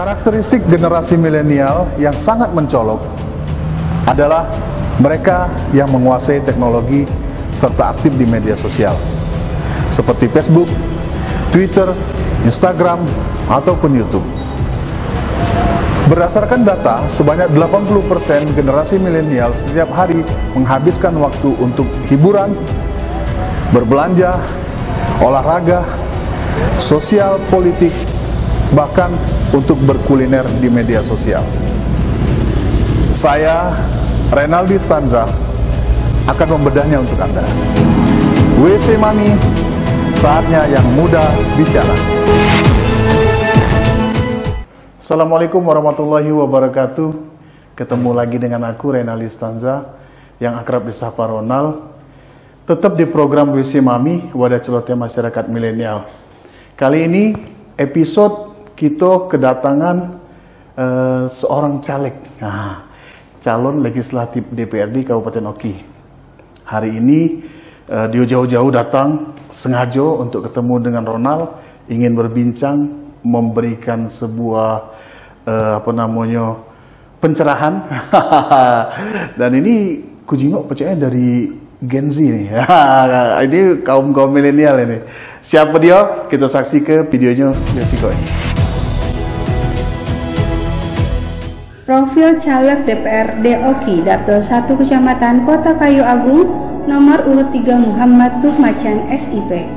Karakteristik generasi milenial yang sangat mencolok adalah mereka yang menguasai teknologi serta aktif di media sosial seperti Facebook, Twitter, Instagram, ataupun YouTube. Berdasarkan data, sebanyak 80% generasi milenial setiap hari menghabiskan waktu untuk hiburan, berbelanja, olahraga, sosial, politik, bahkan untuk berkuliner di media sosial. Saya, Renaldi Stanza, akan membedahnya untuk Anda. WC Mami, saatnya yang muda bicara. Assalamualaikum warahmatullahi wabarakatuh. Ketemu lagi dengan aku, Renaldi Stanza, yang akrab disapa Ronald. Tetap di program WC Mami, wadah celoteh masyarakat milenial. Kali ini episode kita kedatangan seorang caleg, calon legislatif DPRD Kabupaten Oki. Hari ini dia jauh-jauh datang sengaja untuk ketemu dengan Ronald, ingin berbincang, memberikan sebuah pencerahan. Dan ini kujingok percaya dari Gen Z nih. Ini kaum milenial ini. Siapa dia? Kita saksi ke videonya Yosiko ini. Profil caleg DPRD Oki, Dapil 1 Kecamatan Kota Kayu Agung, nomor urut 3 Muhammad Tuhmacan SIP.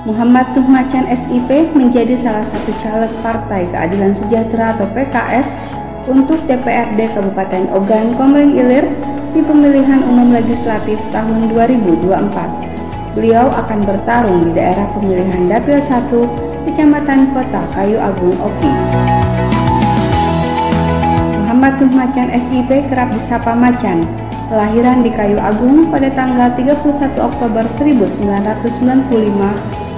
Muhammad Tuhmacan SIP menjadi salah satu caleg Partai Keadilan Sejahtera atau PKS untuk DPRD Kabupaten Ogan Komering Ilir di pemilihan umum legislatif tahun 2024. Beliau akan bertarung di daerah pemilihan Dapil 1 Kecamatan Kota Kayu Agung Oki. Muhammad Tuhmacan SIP kerap disapa Macan, kelahiran di Kayu Agung pada tanggal 31 Oktober 1995,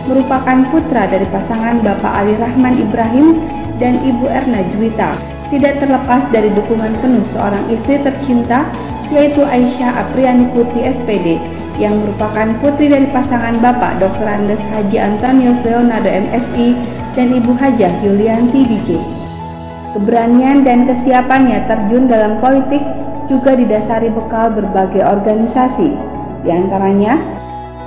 merupakan putra dari pasangan Bapak Ali Rahman Ibrahim dan Ibu Erna Juwita. Tidak terlepas dari dukungan penuh seorang istri tercinta, yaitu Aisyah Apriani Putri SPD, yang merupakan putri dari pasangan Bapak Dr. Andes Haji Antonius Leonardo MSI dan Ibu Hajah Yulianti DJ. Keberanian dan kesiapannya terjun dalam politik juga didasari bekal berbagai organisasi, diantaranya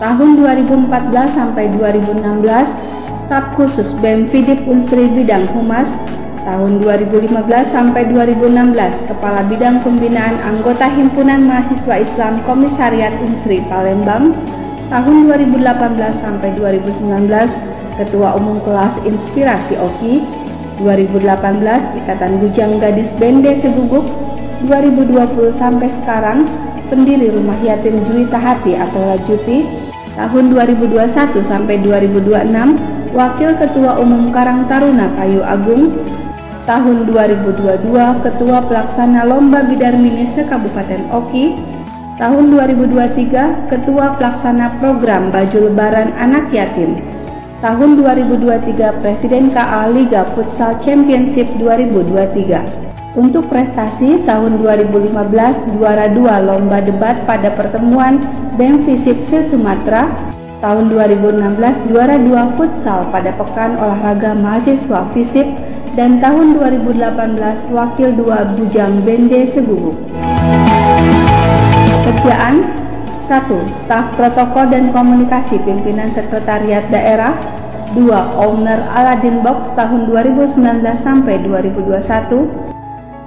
tahun 2014 sampai 2016 staf khusus BEM Fidip Unsri bidang Humas, tahun 2015 sampai 2016 Kepala Bidang Pembinaan Anggota Himpunan Mahasiswa Islam Komisariat Unsri Palembang, tahun 2018 sampai 2019 Ketua Umum Kelas Inspirasi Oki, 2018 Ikatan Bujang Gadis Bende Seguguk, 2020 sampai sekarang pendiri Rumah Yatim Juwita Hati atau Rajuti, tahun 2021 sampai 2026 Wakil Ketua Umum Karang Taruna Kayu Agung, tahun 2022 Ketua Pelaksana Lomba Bidar Mini se-Kabupaten Oki, tahun 2023 Ketua Pelaksana Program Baju Lebaran Anak Yatim, tahun 2023 Presiden KA Liga Futsal Championship 2023. Untuk prestasi, tahun 2015 juara 2 lomba debat pada pertemuan BEM Visip se-Sumatera, tahun 2016 juara 2 futsal pada Pekan Olahraga Mahasiswa Visip, dan tahun 2018 wakil 2 Bujang Bende Seguguk. Pekerjaan 1. Staf Protokol dan Komunikasi Pimpinan Sekretariat Daerah, 2. Owner Aladin Box tahun 2019 sampai 2021,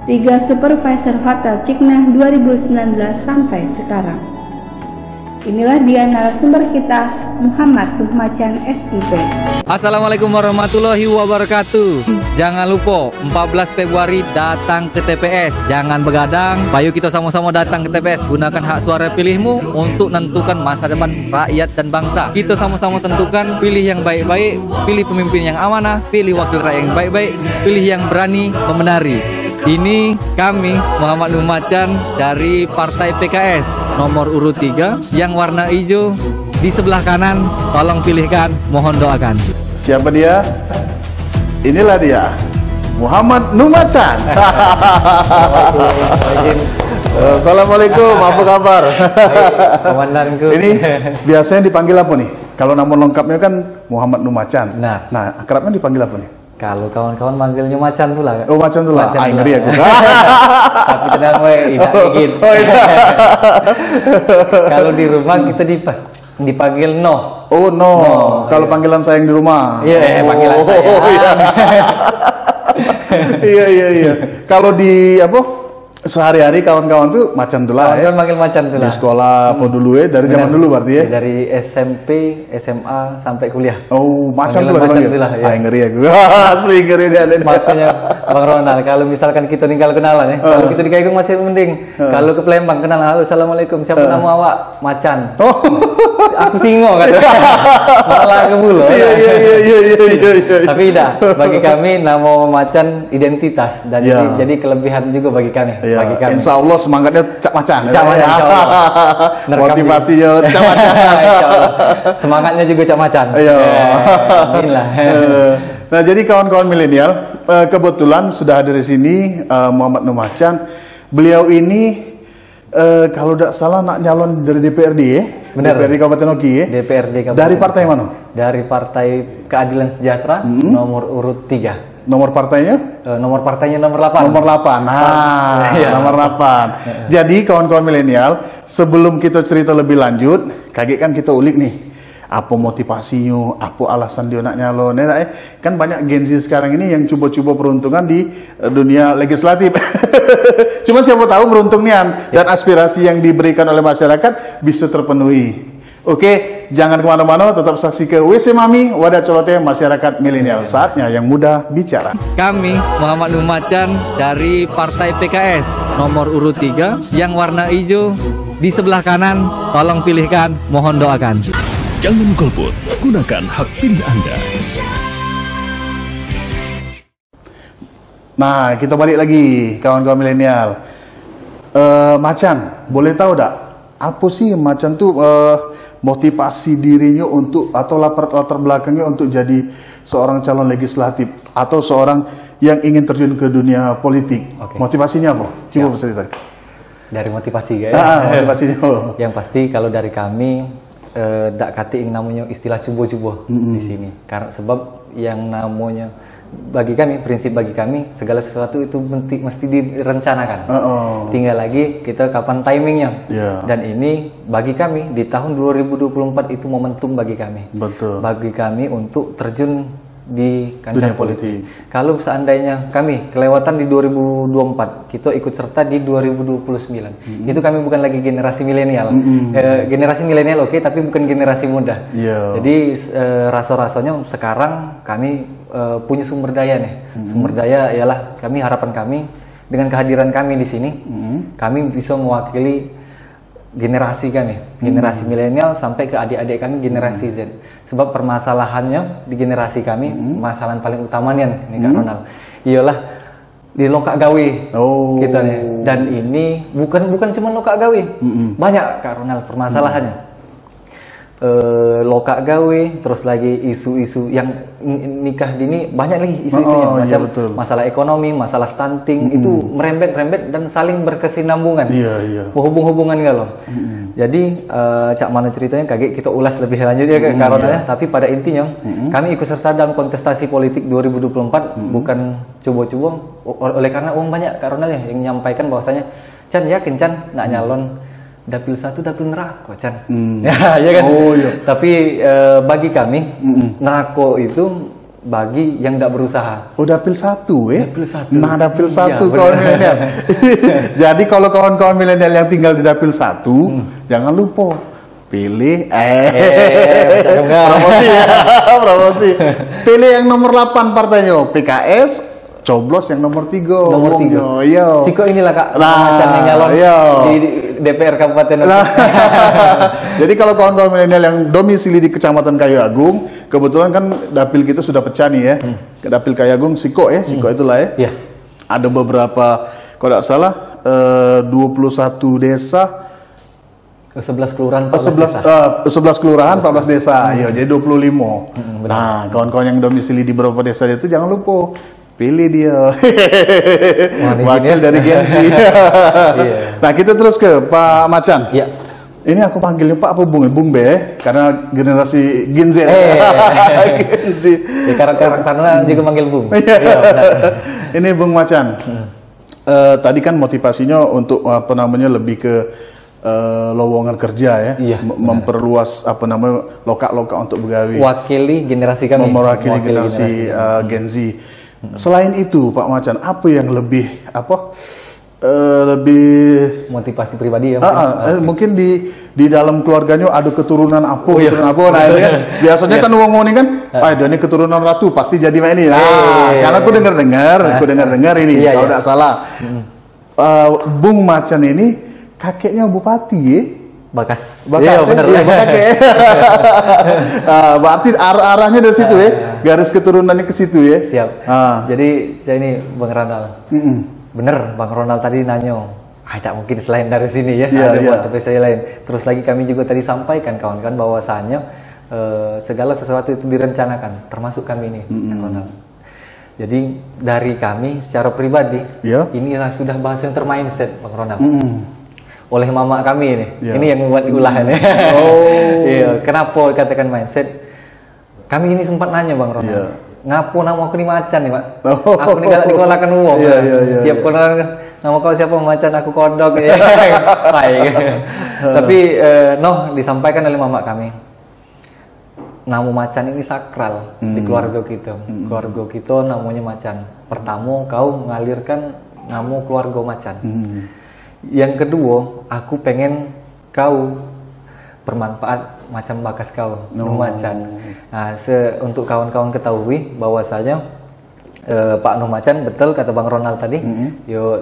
3. Supervisor Hotel Ciknah 2019 sampai sekarang. Inilah dia narasumber kita, Muhammad Tuhmacan SIP. Assalamualaikum warahmatullahi wabarakatuh. Jangan lupa 14 Februari datang ke TPS. Jangan begadang. Ayo kita sama-sama datang ke TPS. Gunakan hak suara pilihmu untuk menentukan masa depan rakyat dan bangsa. Kita sama-sama tentukan, pilih yang baik-baik, pilih pemimpin yang amanah, pilih wakil rakyat yang baik-baik, pilih yang berani membenari. Ini kami Muhammad Tuhmacan dari Partai PKS nomor urut 3 yang warna hijau di sebelah kanan. Tolong pilihkan, mohon doakan. Siapa dia? Inilah dia, Muhammad Tuhmacan. Assalamualaikum, apa kabar? Komandanku. Ini biasanya dipanggil apa nih? Kalau nama lengkapnya kan Muhammad Tuhmacan. Nah, akrabnya dipanggil apa nih? Kalau kawan-kawan manggilnya macan tuh lah. Oh, macan tuh lah. Macan tuh Ngeri lah. aku. Tapi tenang we, tidak dikit. Oh, iya. Kalau di rumah kita dipanggil No. Oh, no. Kalau panggilan sayang di rumah. Iya, panggilan sayang. Iya. Iya. Kalau di apa? Sehari-hari kawan-kawan tuh macan tuh lah ya. Kawan-kawan manggil macan tuh Di lah. sekolah apa dulu ya? Dari zaman Benar. dulu berarti ya. Dari SMP, SMA sampai kuliah. Oh, macan Panggilan tuh lah macan dipanggil. tuh lah, ya. Ah, ngeri aku. Asli ngeri dia. Makanya Bang Ronald, kalau misalkan kita tinggal kenalan ya, kalau kita di Kayung masih mending. Kalau ke Palembang kenal, halo assalamualaikum, siapa nama awak? Macan. Oh. Aku singo kan. Malah ke mulu. Iya. Tapi tidak, bagi kami nama macan identitas dan Iya. jadi kelebihan juga bagi kami. Iya. Bagi kami. Insya Allah semangatnya cak macan. Cak macan, insya Allah. Nerekam Motivasinya cak macan. Insya Allah. Semangatnya juga cak macan. Iya. Amin lah. Nah, jadi kawan-kawan milenial, kebetulan sudah ada di sini Muhammad Nur Macan. Beliau ini kalau tidak salah nak nyalon dari DPRD ya? Benar. DPRD Kabupaten Oki ya? DPRD Kabupaten Dari partai mana? Dari Partai Keadilan Sejahtera nomor urut 3. Nomor partainya? Nomor partainya nomor 8. Nomor 8. Nah, Iya. nomor 8. Jadi kawan-kawan milenial, sebelum kita cerita lebih lanjut, kaget kan kita ulik nih. Apa motivasinya, apa alasan dia nak nyalon. Kan banyak Gen Z sekarang ini yang coba-coba peruntungan di dunia legislatif. Cuma siapa tahu beruntung nian dan aspirasi yang diberikan oleh masyarakat bisa terpenuhi. Oke, jangan kemana-mana, tetap saksi ke WC Mami, wadah celoteh masyarakat milenial. Saatnya yang muda bicara. Kami Muhammad Nur Macan dari Partai PKS nomor urut 3 yang warna hijau di sebelah kanan. Tolong pilihkan, mohon doakan. Jangan golput, gunakan hak pilih Anda. Nah, kita balik lagi kawan-kawan milenial. Macan, boleh tahu tak apa sih Macan tuh motivasi dirinya untuk atau latar belakangnya untuk jadi seorang calon legislatif atau seorang yang ingin terjun ke dunia politik? Oke. Motivasinya apa? Coba Siap. cerita. Dari motivasi guys. Motivasinya. Yang pasti kalau dari kami dak kati yang namanya istilah cubo-cubo di sini. Karena sebab yang namanya bagi kami, prinsip bagi kami, segala sesuatu itu mesti direncanakan. Tinggal lagi kita kapan timingnya. Yeah. Dan ini bagi kami di tahun 2024 itu momentum bagi kami. Betul. Bagi kami untuk terjun di Dunia kancah politik. Kalau seandainya kami kelewatan di 2024, kita ikut serta di 2029. Itu kami bukan lagi generasi milenial. Generasi milenial oke, tapi bukan generasi muda. Yeah. Jadi rasa-rasanya sekarang kami punya sumber daya nih. Sumber daya ialah harapan kami dengan kehadiran kami di sini, kami bisa mewakili generasi kami, generasi milenial sampai ke adik-adik kami generasi Z. Sebab permasalahannya di generasi kami, masalah paling utamanya nih Kak Ronald, ialah di lokak gawe. Oh. Gitu nih. Dan ini bukan cuma lokak gawe. Banyak Kak Ronald permasalahannya. Lokak gawe, terus lagi isu-isu yang nikah dini, banyak lagi isu-isunya macam betul. masalah ekonomi, masalah stunting, itu merembet dan saling berkesinambungan. Iya. Hubung-hubungan kalau. Jadi cak mana ceritanya kaget kita ulas lebih lanjut ya karena tapi pada intinya kami ikut serta dalam kontestasi politik 2024 bukan coba-coba oleh karena banyak karena yang menyampaikan bahwasanya Chan yakin Chan nak nyalon dapil 1 dapil neraka Chan. Ya kan. Oh, iya. Tapi bagi kami neraka itu bagi yang tidak berusaha. Oh, dapil 1 ya? Dapil 1. Nah, dapil 1 Iya, kawan milenial. Jadi kalau kawan-kawan milenial yang tinggal di dapil 1, jangan lupa pilih promosi ya. Promosi. Pilih yang nomor 8 partainya PKS, coblos yang nomor 3. Nomor 3. Iya. Siko inilah Kak, Nah, Macan yang nyalon iya. di DPR Kabupaten Oki. Jadi kalau kawan-kawan milenial yang domisili di Kecamatan Kayu Agung, kebetulan kan dapil kita sudah pecah nih ya. Dapil Kayu Agung Siko ya, Siko itulah ya. Iya. Ada beberapa, kalau tidak salah 21 desa, 11 kelurahan 11 kelurahan, 14 desa. Iya, jadi 25. Nah, kawan-kawan yang domisili di beberapa desa itu jangan lupa pilih dia. Wakil dari Gen Z. Iya. Nah, kita terus ke Pak Macan. Iya. Ini aku panggilnya Pak apa Bung? Bung B, karena generasi Gen Z. Gen Z. Ya, karena juga manggil Bung. Iya, benar. Ini Bung Macan. Tadi kan motivasinya untuk apa namanya lebih ke lowongan kerja ya, iya, memperluas apa namanya loka-loka untuk begawi. Wakili generasi kami. Mewakili generasi Gen Z. Selain itu Pak Macan, apa yang lebih lebih motivasi pribadi ya? Mungkin di dalam keluarganya ada keturunan apa, keturunan apa. Nah itu kan biasanya kan ngomong kan, dia ini keturunan ratu pasti jadi ini. Karena aku dengar ini, kalau tidak salah. Bung Macan ini kakeknya bupati ya. Bakas. Iya, benar. Iya, berarti arahnya dari situ ya, garis keturunannya ke situ ya. Siap. Jadi saya ini Bang Ronald. Bener, Bang Ronald tadi nanya, tidak mungkin selain dari sini ya, ada motivasi lain. Terus lagi kami juga tadi sampaikan kawan-kawan bahwasannya segala sesuatu itu direncanakan, termasuk kami ini, Bang Ronald. Jadi dari kami secara pribadi, inilah sudah bahas yang termindset, Bang Ronald. Oleh mama kami ini yang membuat diulahan ya. Kenapa katakan mindset? Kami ini sempat nanya Bang Ronald, ngapo nama aku ini Macan nih Pak? Aku ini galak dikolahkan uang. Tiap kolah nama kau siapa Macan, aku kodok ya. Baik. Tapi disampaikan oleh mama kami, nama Macan ini sakral di keluarga kita. Keluarga kita namanya Macan. Pertama kau mengalirkan nama keluarga Macan. Yang kedua, aku pengen kau bermanfaat macam bakas kau, Macan. Nah, untuk kawan-kawan ketahui bahwasanya Pak Nuh Macan, betul kata Bang Ronald tadi,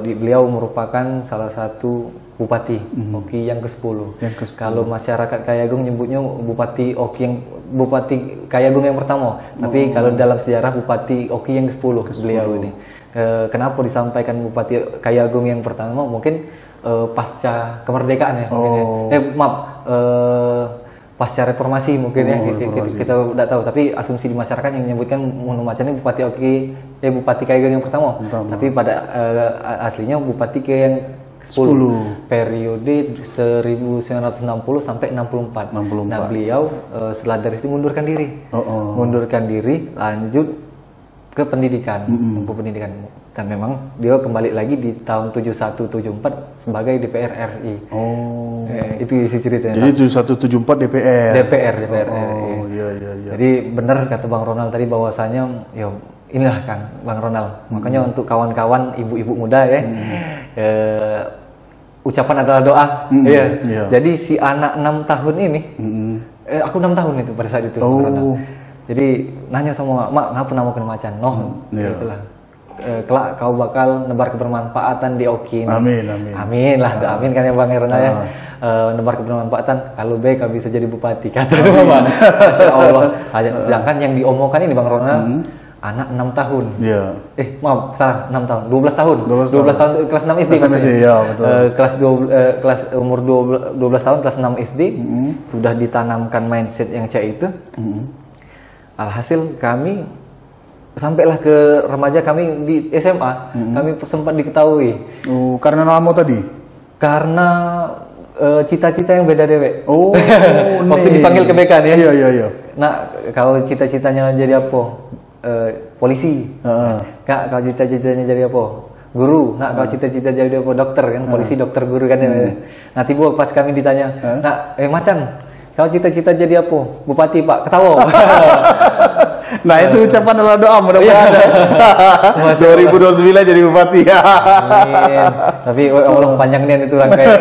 beliau merupakan salah satu bupati Oki yang ke-10. Kalau masyarakat Kayagung nyebutnya Bupati Kayagung yang pertama. Tapi kalau dalam sejarah Bupati Oki yang ke-10 beliau ini. Kenapa disampaikan Bupati Kayagung yang pertama? Mungkin pasca kemerdekaan ya, pasca reformasi mungkin kita tidak tahu, tapi asumsi di masyarakat yang menyebutkan Nuh Macan ini Bupati Oki, Bupati Kayagung yang pertama. Tapi pada aslinya Bupati yang 10 periode 1960 sampai 64. Nah beliau setelah dari itu mundurkan diri, lanjut ke pendidikan, pendidikan. Dan memang dia kembali lagi di tahun 71-74 sebagai DPR RI. Itu isi ceritanya. Jadi 7174 DPR. DPR RI. Iya. Jadi benar kata Bang Ronald tadi bahwasanya, inilah kan Bang Ronald. Makanya untuk kawan-kawan ibu-ibu muda ya, ucapan adalah doa. Jadi si anak 6 tahun ini, aku 6 tahun itu pada saat itu. Bang Ronald. Jadi nanya sama mak, ngapa nama kena Macan? Itulah. Kelak kau bakal nebar kebermanfaatan di Oki. Amin lah, amin kan ya Bang Ronald ya. Nebar kebermanfaatan, kalau baik kau bisa jadi bupati kata Bapak. Masya Allah. Sedangkan yang diomongkan ini Bang Ronald, anak 6 tahun. Maaf, salah, 6 tahun. 12 tahun. 12 tahun kelas 6 SD. Kelas umur 12 tahun kelas 6 SD sudah ditanamkan mindset yang kayak itu. Alhasil kami sampailah ke remaja kami di SMA, kami sempat diketahui. Karena nama tadi? Karena cita-cita yang beda dewek. Waktu dipanggil ke BK ya. Iya. Nah, kalau cita-citanya jadi apa? Polisi. Kak, kalau cita-citanya jadi apa? Guru. Nah, kalau cita-cita jadi apa? Dokter kan, polisi, dokter, guru kan. Nah, tiba pas kami ditanya, Macan, kalau cita-cita jadi apa? Bupati Pak, ketawa. Nah itu ucapan adalah doa, mudah-mudahan 2029 jadi bupati. Amin. Tapi Allah panjang nih itu rangkaian.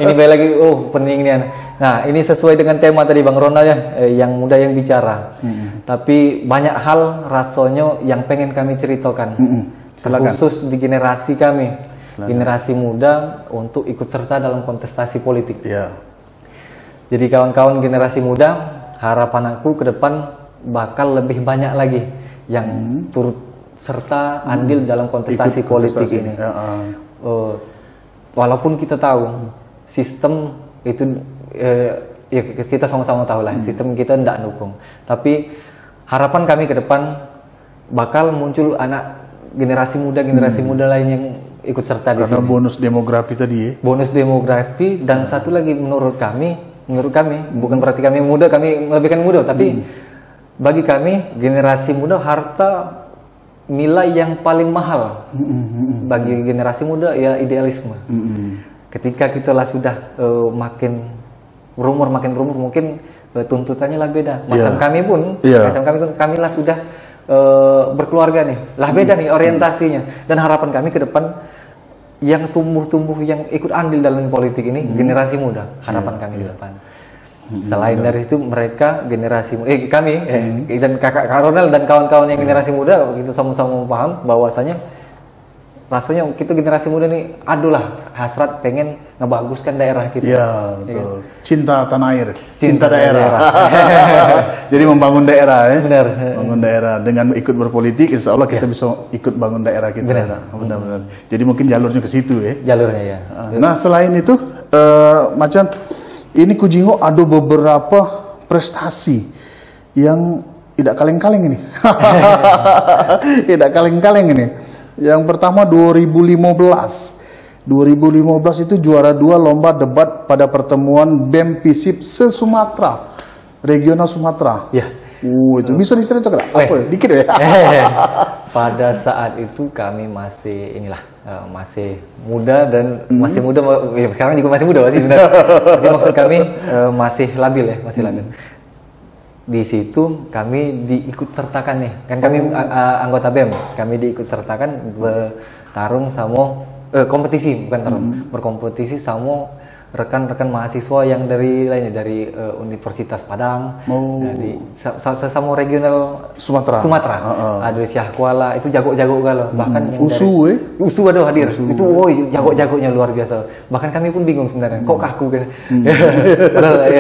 Ini baik lagi, penting nih. Nah ini sesuai dengan tema tadi Bang Ronald ya, yang muda yang bicara. Tapi banyak hal rasanya yang pengen kami ceritakan, khusus di generasi kami, generasi muda untuk ikut serta dalam kontestasi politik. Jadi kawan-kawan generasi muda, harapan aku ke depan bakal lebih banyak lagi yang turut serta andil dalam kontestasi politik ini. Walaupun kita tahu sistem itu, kita sama-sama tahu lah, sistem kita tidak dukung. Tapi harapan kami ke depan bakal muncul anak generasi muda lain yang ikut serta di Karena sini. bonus demografi tadi ya. Bonus demografi dan satu lagi menurut kami bukan berarti kami muda, kami melebihkan muda, tapi bagi kami generasi muda harta nilai yang paling mahal bagi generasi muda ya idealisme. Ketika kita lah sudah makin berumur mungkin tuntutannya lah beda. Macam kami pun, kami lah sudah berkeluarga nih, lah beda nih orientasinya. Dan harapan kami ke depan yang tumbuh yang ikut andil dalam politik ini generasi muda. Harapan kami ke depan. Selain dari itu mereka generasi kami dan kakak Ronald dan kawan-kawan yang generasi muda kita sama-sama paham bahwasanya rasanya kita generasi muda nih adulah hasrat pengen ngebaguskan daerah kita. Iya, betul. Cinta tanah air, cinta daerah. Jadi membangun daerah ya. Benar. Bangun daerah dengan ikut berpolitik, insya Allah kita bisa ikut bangun daerah kita. Benar-benar. Jadi mungkin jalurnya ke situ ya. Jalurnya ya. Nah, selain itu Macan, ini Kujingo ada beberapa prestasi yang tidak kaleng-kaleng ini. Tidak kaleng-kaleng ini. Yang pertama 2015 itu juara 2 lomba debat pada pertemuan BEM FISIP se-Sumatera, regional Sumatera. Ya. Itu bisa diceritakan? Apa? Dikit ya. Pada saat itu kami masih masih muda dan masih muda, ya sekarang juga masih muda masih benar. Tapi maksud kami masih labil ya, masih labil. Di situ kami diikut sertakan nih, kan kami anggota BEM, kami diikut sertakan bertarung sama kompetisi, bukan tarung, berkompetisi sama rekan-rekan mahasiswa yang dari Universitas Padang, dari sesama regional Sumatera. Ada Syah Kuala, itu jago-jago galau, bahkan yang Usu ada hadir. Itu jago-jagonya luar biasa. Bahkan kami pun bingung sebenarnya, kok kaku kan.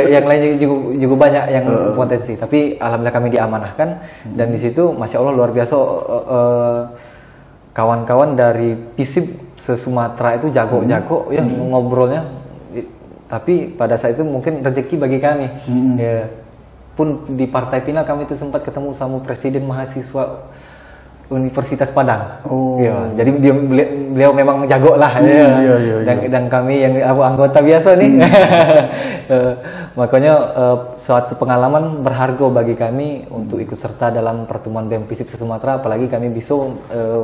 Yang lainnya juga banyak yang potensi, tapi alhamdulillah kami diamanahkan dan di situ masya Allah luar biasa. Kawan-kawan dari FISIP se-Sumatera itu jago-jago ya ngobrolnya. Tapi pada saat itu mungkin rezeki bagi kami. Ya, pun di partai final kami itu sempat ketemu sama presiden mahasiswa Universitas Padang. Ya, jadi beliau memang jago lah. Dan kami yang anggota biasa nih. Makanya suatu pengalaman berharga bagi kami untuk ikut serta dalam pertemuan BEM FISIP se-Sumatera. Apalagi kami bisa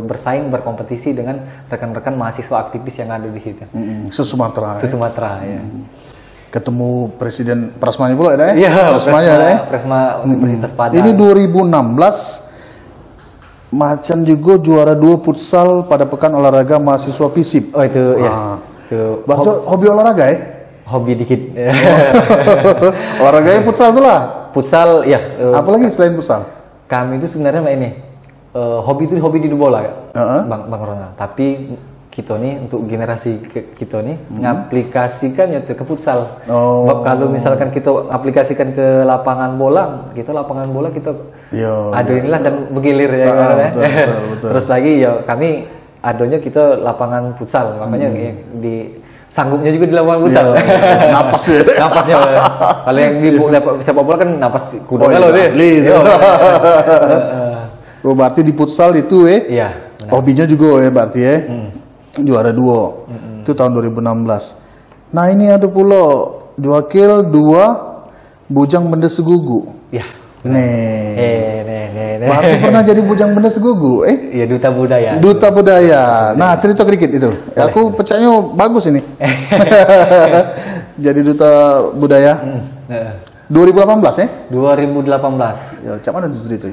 bersaing berkompetisi dengan rekan-rekan mahasiswa aktivis yang ada di situ. Se-Sumatera. Ya. Ketemu Presiden Prasmanya pula ada ya? Iya, Prasmanya Presma Universitas Padang. Ini 2016 Macan juga juara 2 futsal pada Pekan Olahraga Mahasiswa FISIP. Oh itu ya. Itu hobi olahraga ya? Hobi dikit. Olahraganya futsal tuh lah. Futsal ya. Apalagi selain futsal? Kami itu sebenarnya ini hobi di bola ya. Bang Ronald. Tapi kita nih untuk generasi kita nih ngaplikasikannya ke futsal. Kalau misalkan kita aplikasikan ke lapangan bola kita adu inilah dan bergilir ya. Betul. Terus lagi ya kami adonya kita lapangan futsal, makanya di sanggupnya juga di lapangan futsal. Napas ya. Napasnya. Kalau yang di sepak bola kan napas kuda kalau deh. Asli. Berarti di futsal itu Iya. Hobinya juga ya berarti ya. Juara 2 itu tahun 2016. Nah ini ada pula wakil 2 Bujang Benda Segugu. Ya. Nih. Berarti pernah jadi Bujang Benda Segugu? Iya, duta budaya. Duta budaya. Nah cerita sedikit itu. Aku percaya bagus ini. Jadi duta budaya. 2018 ya? 2018. Ya, cak mana itu cerita?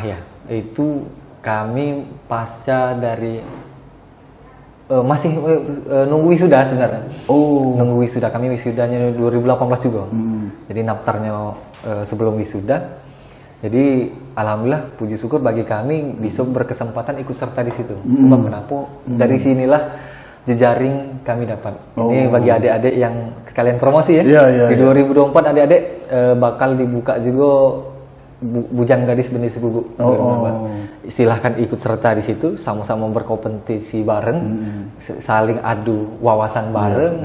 Ya, itu kami pasca dari masih nunggu wisuda sebenarnya. Nunggu wisuda, kami wisudanya 2018 juga. Jadi daftarnya sebelum wisuda. Jadi alhamdulillah puji syukur bagi kami bisa berkesempatan ikut serta di situ. Sebab kenapa? Dari sinilah jejaring kami dapat. Ini bagi adik-adik yang sekalian promosi ya. Di 2024 adik-adik bakal dibuka juga Bujang Gadis Benda Segugu. Silahkan ikut serta di situ, sama-sama berkompetisi bareng, saling adu wawasan bareng,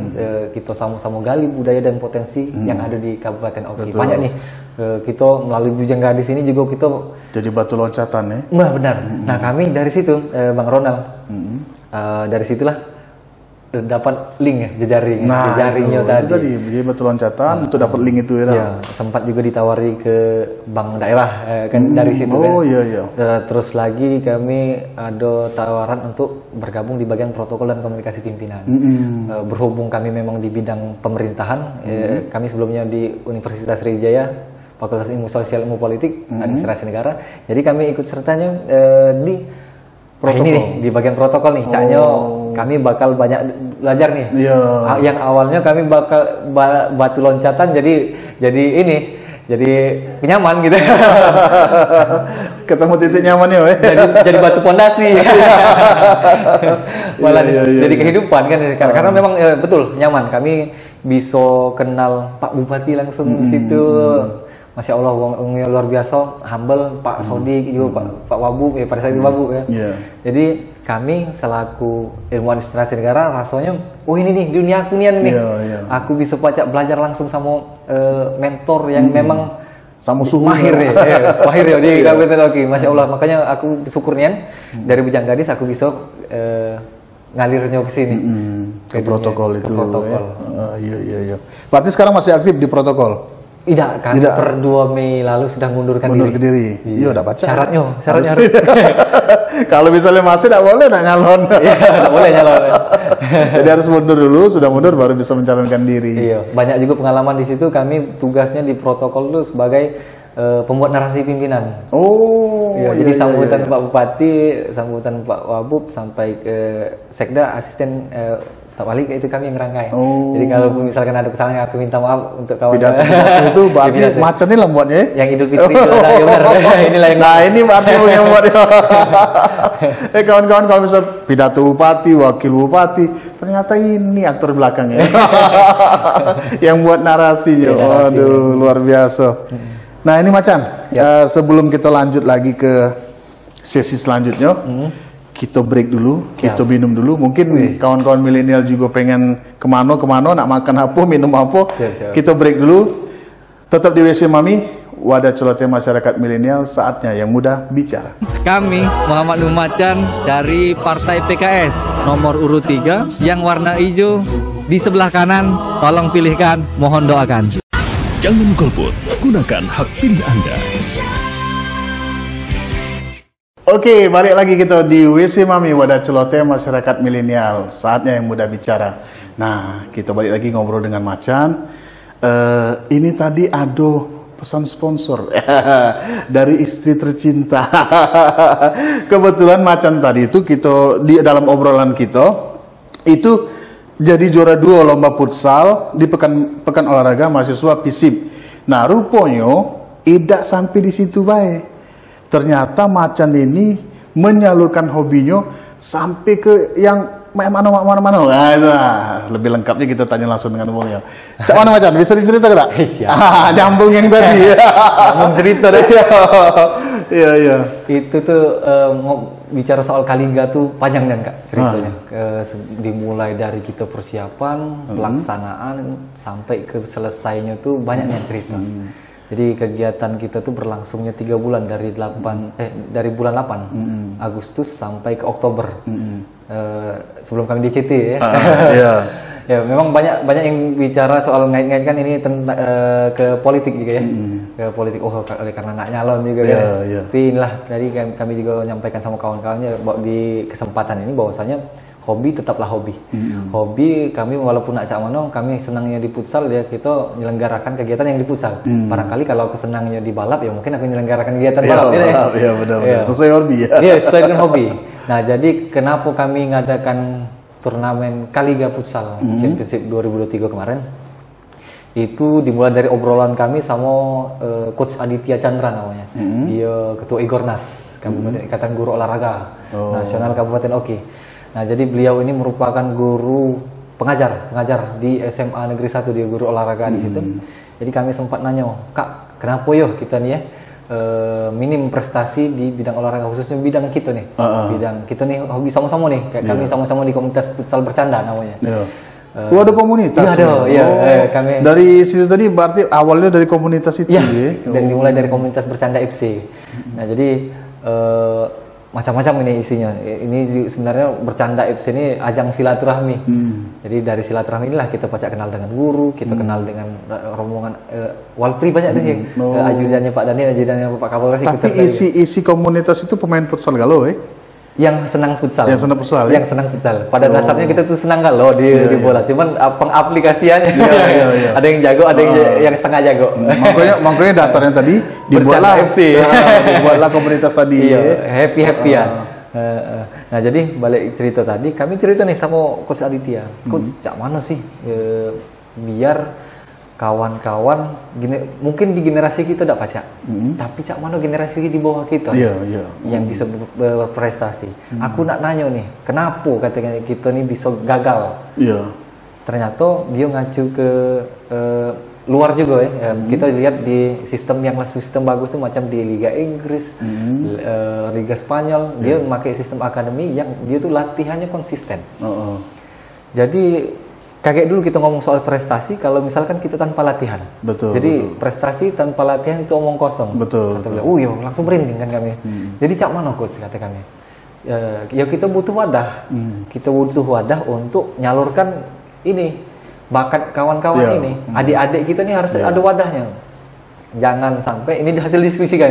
kita sama-sama gali budaya dan potensi yang ada di Kabupaten Oki. Banyak nih, kita melalui Bujang Gadis ini juga kita jadi batu loncatan ya. Benar. Nah kami dari situ, Bang Ronald, Dari situlah dapat link ya, jejaring, Nah, jejaringnya itu tadi. tadi jadi batu loncatan untuk dapat link itu ya. Ya, sempat juga ditawari ke bank daerah kan dari situ kan. Oh iya iya. Terus lagi kami ada tawaran untuk bergabung di bagian protokol dan komunikasi pimpinan. Berhubung kami memang di bidang pemerintahan, kami sebelumnya di Universitas Sriwijaya, Fakultas Ilmu Sosial Ilmu Politik, Administrasi Negara. Jadi kami ikut sertanya di Protokol. ini nih, di bagian protokol nih. Caknya kami bakal banyak belajar nih. Iya. Yang awalnya kami bakal batu loncatan jadi nyaman gitu. Ketemu titik nyaman ya, weh. jadi batu pondasi. Malah Iya. jadi kehidupan kan karena memang betul nyaman. Kami bisa kenal Pak Bupati langsung di situ. Masya Allah, orangnya luar biasa, humble, Pak Sodik juga, Pak Wabu, pada saat itu Wabu ya. Iya. Jadi kami selaku ilmu administrasi negara rasanya, oh ini nih dunia aku nih. Iya. Aku bisa belajar langsung sama mentor yang memang Sama suhu mahir ya, mahir ya di Kabupaten Oki. Masya Allah, makanya aku bersyukurnya dari Bujang Gadis aku bisa ngalirnya ke sini. Ke protokol itu. Ke protokol. Iya. Berarti sekarang masih aktif di protokol? Tidak, kami per 2 Mei lalu sudah mundurkan Mundur ke diri. diri. Iya, udah baca. Syaratnya harus. Kalau misalnya masih tidak boleh nak nyalon. Iya, tidak boleh nyalon. Jadi harus mundur dulu, sudah mundur baru bisa mencalonkan diri. Iya, banyak juga pengalaman di situ. Kami tugasnya di protokol itu sebagai pembuat narasi pimpinan. Oh, Iya, jadi sambutan Pak Bupati, sambutan Pak Wabub sampai ke Sekda, asisten staf ahli itu kami yang ngerangkai. Jadi kalau misalkan ada kesalahan aku minta maaf untuk kawan. Pidato itu berarti macam ini lah buatnya. Yang Idul Fitri itu ada ya benar. Inilah yang. Nah ini berarti yang buatnya. Kawan-kawan kalau misal pidato bupati, wakil bupati, ternyata ini aktor belakangnya. Yang buat narasinya. Waduh, luar biasa. Nah ini Macan, sebelum kita lanjut lagi ke sesi selanjutnya, kita break dulu, kita minum dulu. Mungkin kawan-kawan milenial juga pengen kemana, nak makan apa, minum apa. Kita break dulu. Tetap di WC Mami, wadah celoteh masyarakat milenial, saatnya yang muda bicara. Kami Muhammad Nur Macan dari Partai PKS nomor urut 3 yang warna hijau di sebelah kanan. Tolong pilihkan, mohon doakan. Jangan golput, gunakan hak pilih Anda. Oke, balik lagi kita di WC Mami, wadah celoteh masyarakat milenial. Saatnya yang muda bicara. Nah, kita balik lagi ngobrol dengan Macan. Ini tadi ada pesan sponsor dari istri tercinta. Kebetulan Macan tadi itu kita di dalam obrolan kita itu jadi juara 2 lomba futsal di pekan olahraga mahasiswa FISIP. Nah, rupanya tidak sampai di situ baik. Ternyata Macan ini menyalurkan hobinya sampai ke yang mana. Nah, itu lebih lengkapnya kita tanya langsung dengan umumnya. Cak mana Macan? Bisa dicerita enggak? Nyambung yang tadi. Nyambung cerita deh. Iya. Itu tuh bicara soal Kalingga tuh panjang dan Kak ceritanya. Dimulai dari kita persiapan, pelaksanaan sampai ke selesainya tuh banyak yang cerita. Jadi kegiatan kita tuh berlangsungnya 3 bulan dari bulan 8 Agustus sampai ke Oktober. Sebelum kami DCT ya. Ya memang banyak yang bicara soal ngait-ngaitkan ini tentang ke politik juga ya. Ke politik oleh karena nak nyalon juga ya. Tapi inilah tadi kami juga menyampaikan sama kawan-kawannya di kesempatan ini bahwasanya hobi tetaplah hobi. Hobi kami walaupun nak cak mano, kami senangnya di futsal ya kita menyelenggarakan kegiatan yang di futsal. Barangkali kalau kesenangnya di balap ya mungkin aku menyelenggarakan kegiatan balap. Iya benar. Sesuai hobi ya. Iya sesuai dengan hobi. Nah jadi kenapa kami mengadakan turnamen Kalingga Futsal Championship 2023 kemarin? Itu dimulai dari obrolan kami sama Coach Aditya Chandra namanya. Dia ketua Igornas Kabupaten Ikatan Guru Olahraga Nasional Kabupaten Oki. Nah, jadi beliau ini merupakan guru pengajar di SMA Negeri 1, dia guru olahraga di situ. Jadi kami sempat nanya, Kak, kenapa yo kita nih ya minim prestasi di bidang olahraga, khususnya bidang kita nih. Bidang kita nih hobi sama-sama nih, kayak kami sama-sama di komunitas futsal bercanda namanya. Ada komunitas. Kami dari situ tadi berarti awalnya dari komunitas itu ya. Dimulai dari komunitas bercanda FC. Nah, jadi macam-macam ini isinya. Ini sebenarnya bercanda FC ini ajang silaturahmi. Jadi dari silaturahmi inilah kita pacak kenal dengan guru, kita kenal dengan rombongan Walpri banyak tuh yang ajudannya Pak Dani, ajudannya Pak Kapolres. Tapi isi komunitas itu pemain futsal galau yang senang futsal. Yang senang futsal. Yang senang futsal. Pada dasarnya kita tuh senang galau di bola. Cuman pengaplikasiannya ada yang jago, ada yang setengah jago. Makanya dasarnya tadi dibuatlah FC. Dibuatlah komunitas tadi. Happy-happyan. Nah, jadi balik cerita tadi, kami cerita nih sama Coach Aditya. Coach, cak mana sih biar kawan-kawan mungkin di generasi kita tidak pacak, tapi cak mana generasi di bawah kita yang bisa berprestasi. Aku nak nanya nih, kenapa katanya kita nih bisa gagal? Ternyata dia ngacu ke luar juga ya. Kita lihat di sistem yang sistem bagus tuh macam di Liga Inggris, Liga Spanyol, dia memakai sistem akademi yang dia tuh latihannya konsisten. Jadi kaget dulu kita ngomong soal prestasi kalau misalkan kita tanpa latihan. Jadi prestasi tanpa latihan itu omong kosong. Kata beliau, langsung merinding kan kami. Jadi cak mana coach kata kami. Ya kita butuh wadah. Kita butuh wadah untuk nyalurkan ini bakat kawan-kawan ini. Adik-adik kita nih harus ada wadahnya. Jangan sampai ini hasil diskusi kan.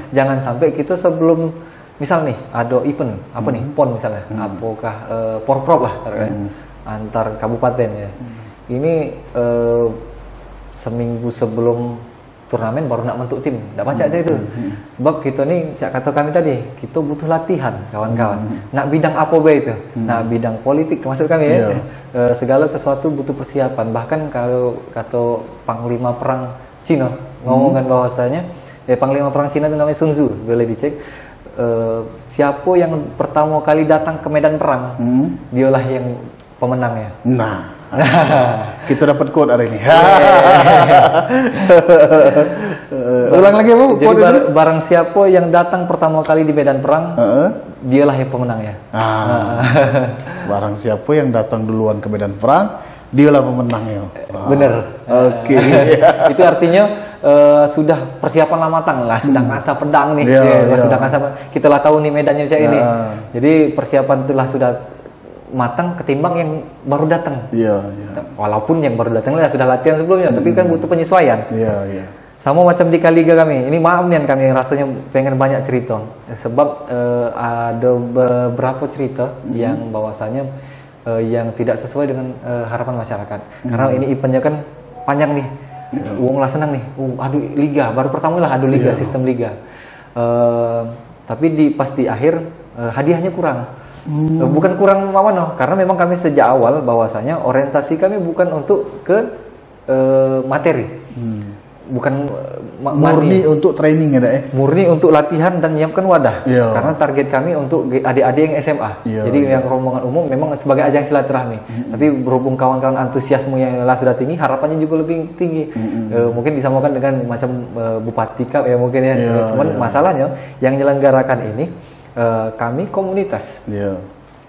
Jangan sampai kita sebelum misal nih ada event apa nih PON misalnya, apakah porprov lah antar kabupaten ya. Ini seminggu sebelum turnamen baru nak bentuk tim. Enggak baca aja itu. Sebab kita nih cak kata kami tadi, kita butuh latihan kawan-kawan. Nak bidang apa be itu? Nak bidang politik termasuk kami ya. Segala sesuatu butuh persiapan. Bahkan kalau kata Panglima Perang Cina ngomongkan bahwasanya Panglima Perang Cina itu namanya Sun Tzu, boleh dicek. Siapa yang pertama kali datang ke medan perang, dialah yang pemenangnya. Nah, kita dapat quote hari ini. Ulang lagi Bu. Jadi barang siapa yang datang pertama kali di medan perang, dialah yang pemenangnya. Barang siapa yang datang duluan ke medan perang, dialah pemenangnya. Bener. Oke. Itu artinya sudah persiapan matang lah, sudah ngasah pedang nih. Sudah ngasah. Kita lah tahu nih medannya cak ini. Jadi persiapan itulah sudah matang ketimbang yang baru datang. Walaupun yang baru datang sudah latihan sebelumnya, tapi kan butuh penyesuaian. Sama macam di Kaliga kami. Ini maaf nih kami rasanya pengen banyak cerita. Sebab ada beberapa cerita yang bahwasanya yang tidak sesuai dengan harapan masyarakat. Karena ini eventnya kan panjang nih. Uang lah senang nih. Adu liga, baru pertama lah adu liga, sistem liga. Tapi pas di akhir hadiahnya kurang. Bukan kurang mana, karena memang kami sejak awal bahwasanya orientasi kami bukan untuk ke materi, bukan murni untuk training ya murni untuk latihan dan menyiapkan wadah. Karena target kami untuk adik-adik yang SMA, jadi yang rombongan umum memang sebagai ajang silaturahmi. Tapi berhubung kawan-kawan antusiasme yang sudah tinggi, harapannya juga lebih tinggi. Mungkin disamakan dengan macam Bupati Kap ya mungkin ya. Cuman masalahnya yang menyelenggarakan ini kami komunitas,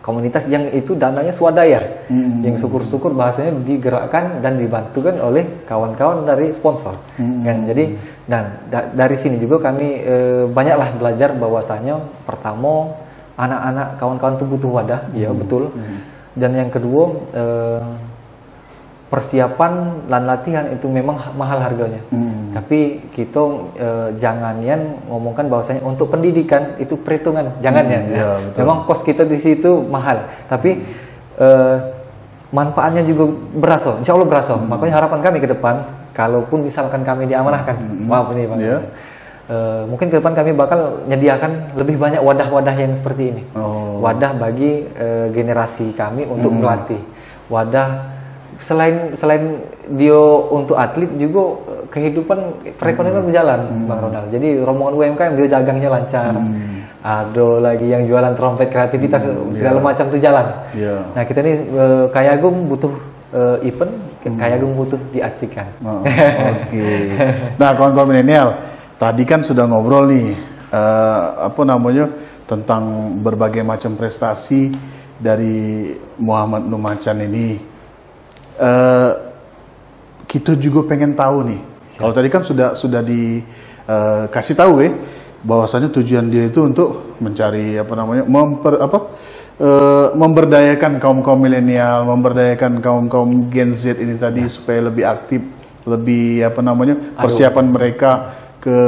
komunitas yang itu dananya swadaya, yang syukur-syukur bahasanya digerakkan dan dibantukan oleh kawan-kawan dari sponsor. Kan? Jadi dari sini juga kami banyaklah belajar bahwasanya pertama anak-anak kawan-kawan itu butuh wadah, betul. Dan yang kedua persiapan dan latihan itu memang mahal harganya. Tapi kita jangan yang ngomongkan bahwasanya untuk pendidikan itu perhitungan, jangan memang kos kita di situ mahal, tapi manfaatnya juga berasa, insya Allah berasa. Makanya harapan kami ke depan, kalaupun misalkan kami diamanahkan, maaf ini Bang, mungkin ke depan kami bakal menyediakan lebih banyak wadah-wadah yang seperti ini. Wadah bagi generasi kami untuk melatih, wadah selain dia untuk atlet juga kehidupan perekonomian berjalan, Bang Ronald. Jadi rombongan UMKM dia dagangnya lancar. Ada lagi yang jualan trompet, kreativitas segala macam tuh jalan. Nah kita nih Kayagung butuh event, Kayagung butuh diasihkan. Nah kawan-kawan milenial, tadi kan sudah ngobrol nih tentang berbagai macam prestasi dari Muhammad Numacan ini. Kita juga pengen tahu nih. Kalau tadi kan sudah dikasih tahu bahwasanya tujuan dia itu untuk mencari memberdayakan kaum milenial, memberdayakan kaum Gen Z ini tadi supaya lebih aktif, lebih persiapan mereka ke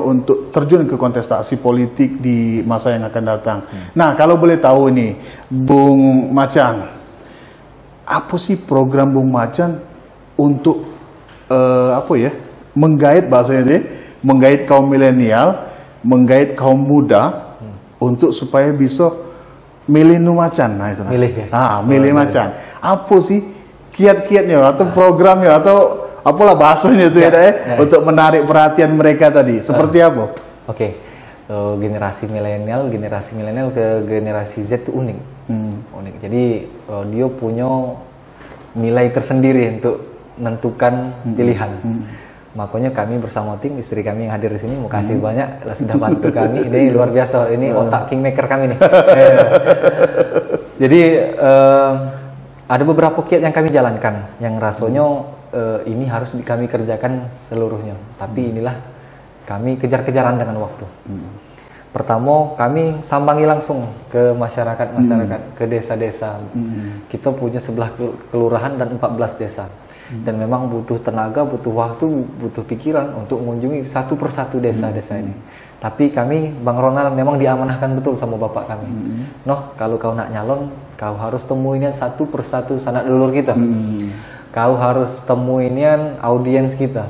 untuk terjun ke kontestasi politik di masa yang akan datang. Nah, kalau boleh tahu nih, Bung Macan, apa sih program Bung Macan untuk menggait bahasanya deh, menggait kaum milenial, menggait kaum muda untuk supaya bisa milih Macan. Nah, itu. Milih ya. Milih Macan. Apa sih kiat-kiatnya atau programnya atau apalah bahasanya itu untuk menarik perhatian mereka tadi? Seperti apa? Oke. Generasi milenial ke generasi Z itu unik. Unik. Jadi dia punya nilai tersendiri untuk menentukan pilihan. Makanya kami bersama tim, istri kami yang hadir di sini, mau kasih banyak, sudah bantu kami. Ini luar biasa, ini otak kingmaker kami nih. Jadi ada beberapa kiat yang kami jalankan, yang rasanya ini harus kami kerjakan seluruhnya. Tapi inilah kami kejar-kejaran dengan waktu. Pertama, kami sambangi langsung ke masyarakat, ke desa-desa. Kita punya 11 kelurahan dan 14 desa. Dan memang butuh tenaga, butuh waktu, butuh pikiran untuk mengunjungi satu persatu desa-desa ini. Tapi kami, Bang Ronald, memang diamanahkan betul sama bapak kami. Kalau kau nak nyalon, kau harus temuinian satu persatu sanak dulur kita. Kau harus temuinian audiens kita.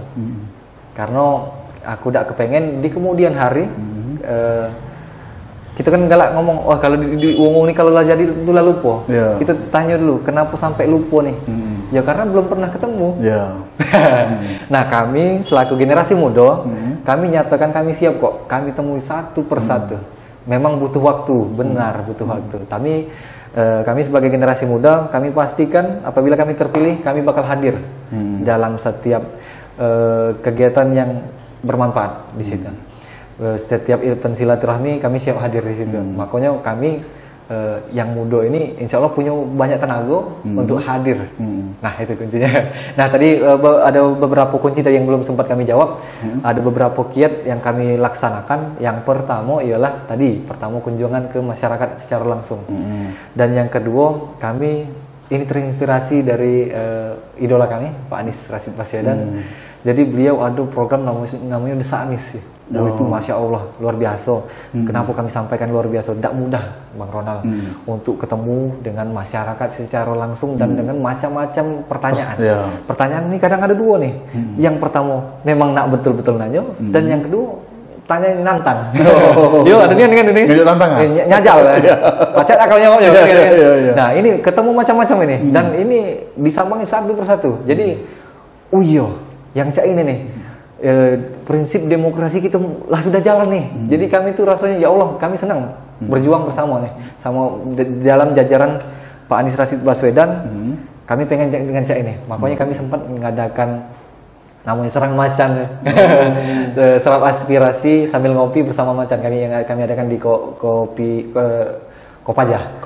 Karena aku tidak kepengen di kemudian hari kita kan galak ngomong, kalau di wong ini kalau lah jadi itu lah lupa. Kita tanya dulu, kenapa sampai lupa nih? Ya karena belum pernah ketemu. Nah, kami selaku generasi muda, kami nyatakan kami siap kok. Kami temui satu persatu. Memang butuh waktu, benar butuh waktu. Kami sebagai generasi muda, kami pastikan apabila kami terpilih, kami bakal hadir dalam setiap kegiatan yang bermanfaat di situ. Setiap event silaturahmi kami siap hadir di situ. Makanya kami yang muda ini insya Allah punya banyak tenaga untuk hadir. Nah, itu kuncinya. Nah, tadi ada beberapa kunci tadi yang belum sempat kami jawab. Ada beberapa kiat yang kami laksanakan. Yang pertama ialah pertama kunjungan ke masyarakat secara langsung. Dan yang kedua, kami ini terinspirasi dari idola kami, Pak Anies Rashid Baswedan. Jadi beliau ada program namanya Desa Anies. Itu Masya Allah, luar biasa. Kenapa kami sampaikan luar biasa? Tidak mudah, Bang Ronald, untuk ketemu dengan masyarakat secara langsung dan dengan macam-macam pertanyaan. Pertanyaan ini kadang ada dua nih. Yang pertama, memang nak betul-betul nanya. Dan yang kedua, tanya nantang. Yo, ada ini. Nyajal. Pacet akalnya. Nah, ini ketemu macam-macam ini. Dan ini disambangi satu persatu. Jadi, yang saya ini nih, prinsip demokrasi kita lah sudah jalan nih. Jadi kami tuh rasanya ya Allah, kami senang berjuang bersama nih, sama dalam jajaran Pak Anies Rashid Baswedan. Kami pengen dengan saya ini, makanya kami sempat mengadakan namanya Serang Macan, serap aspirasi sambil ngopi bersama Macan. Kami adakan di Kopaja.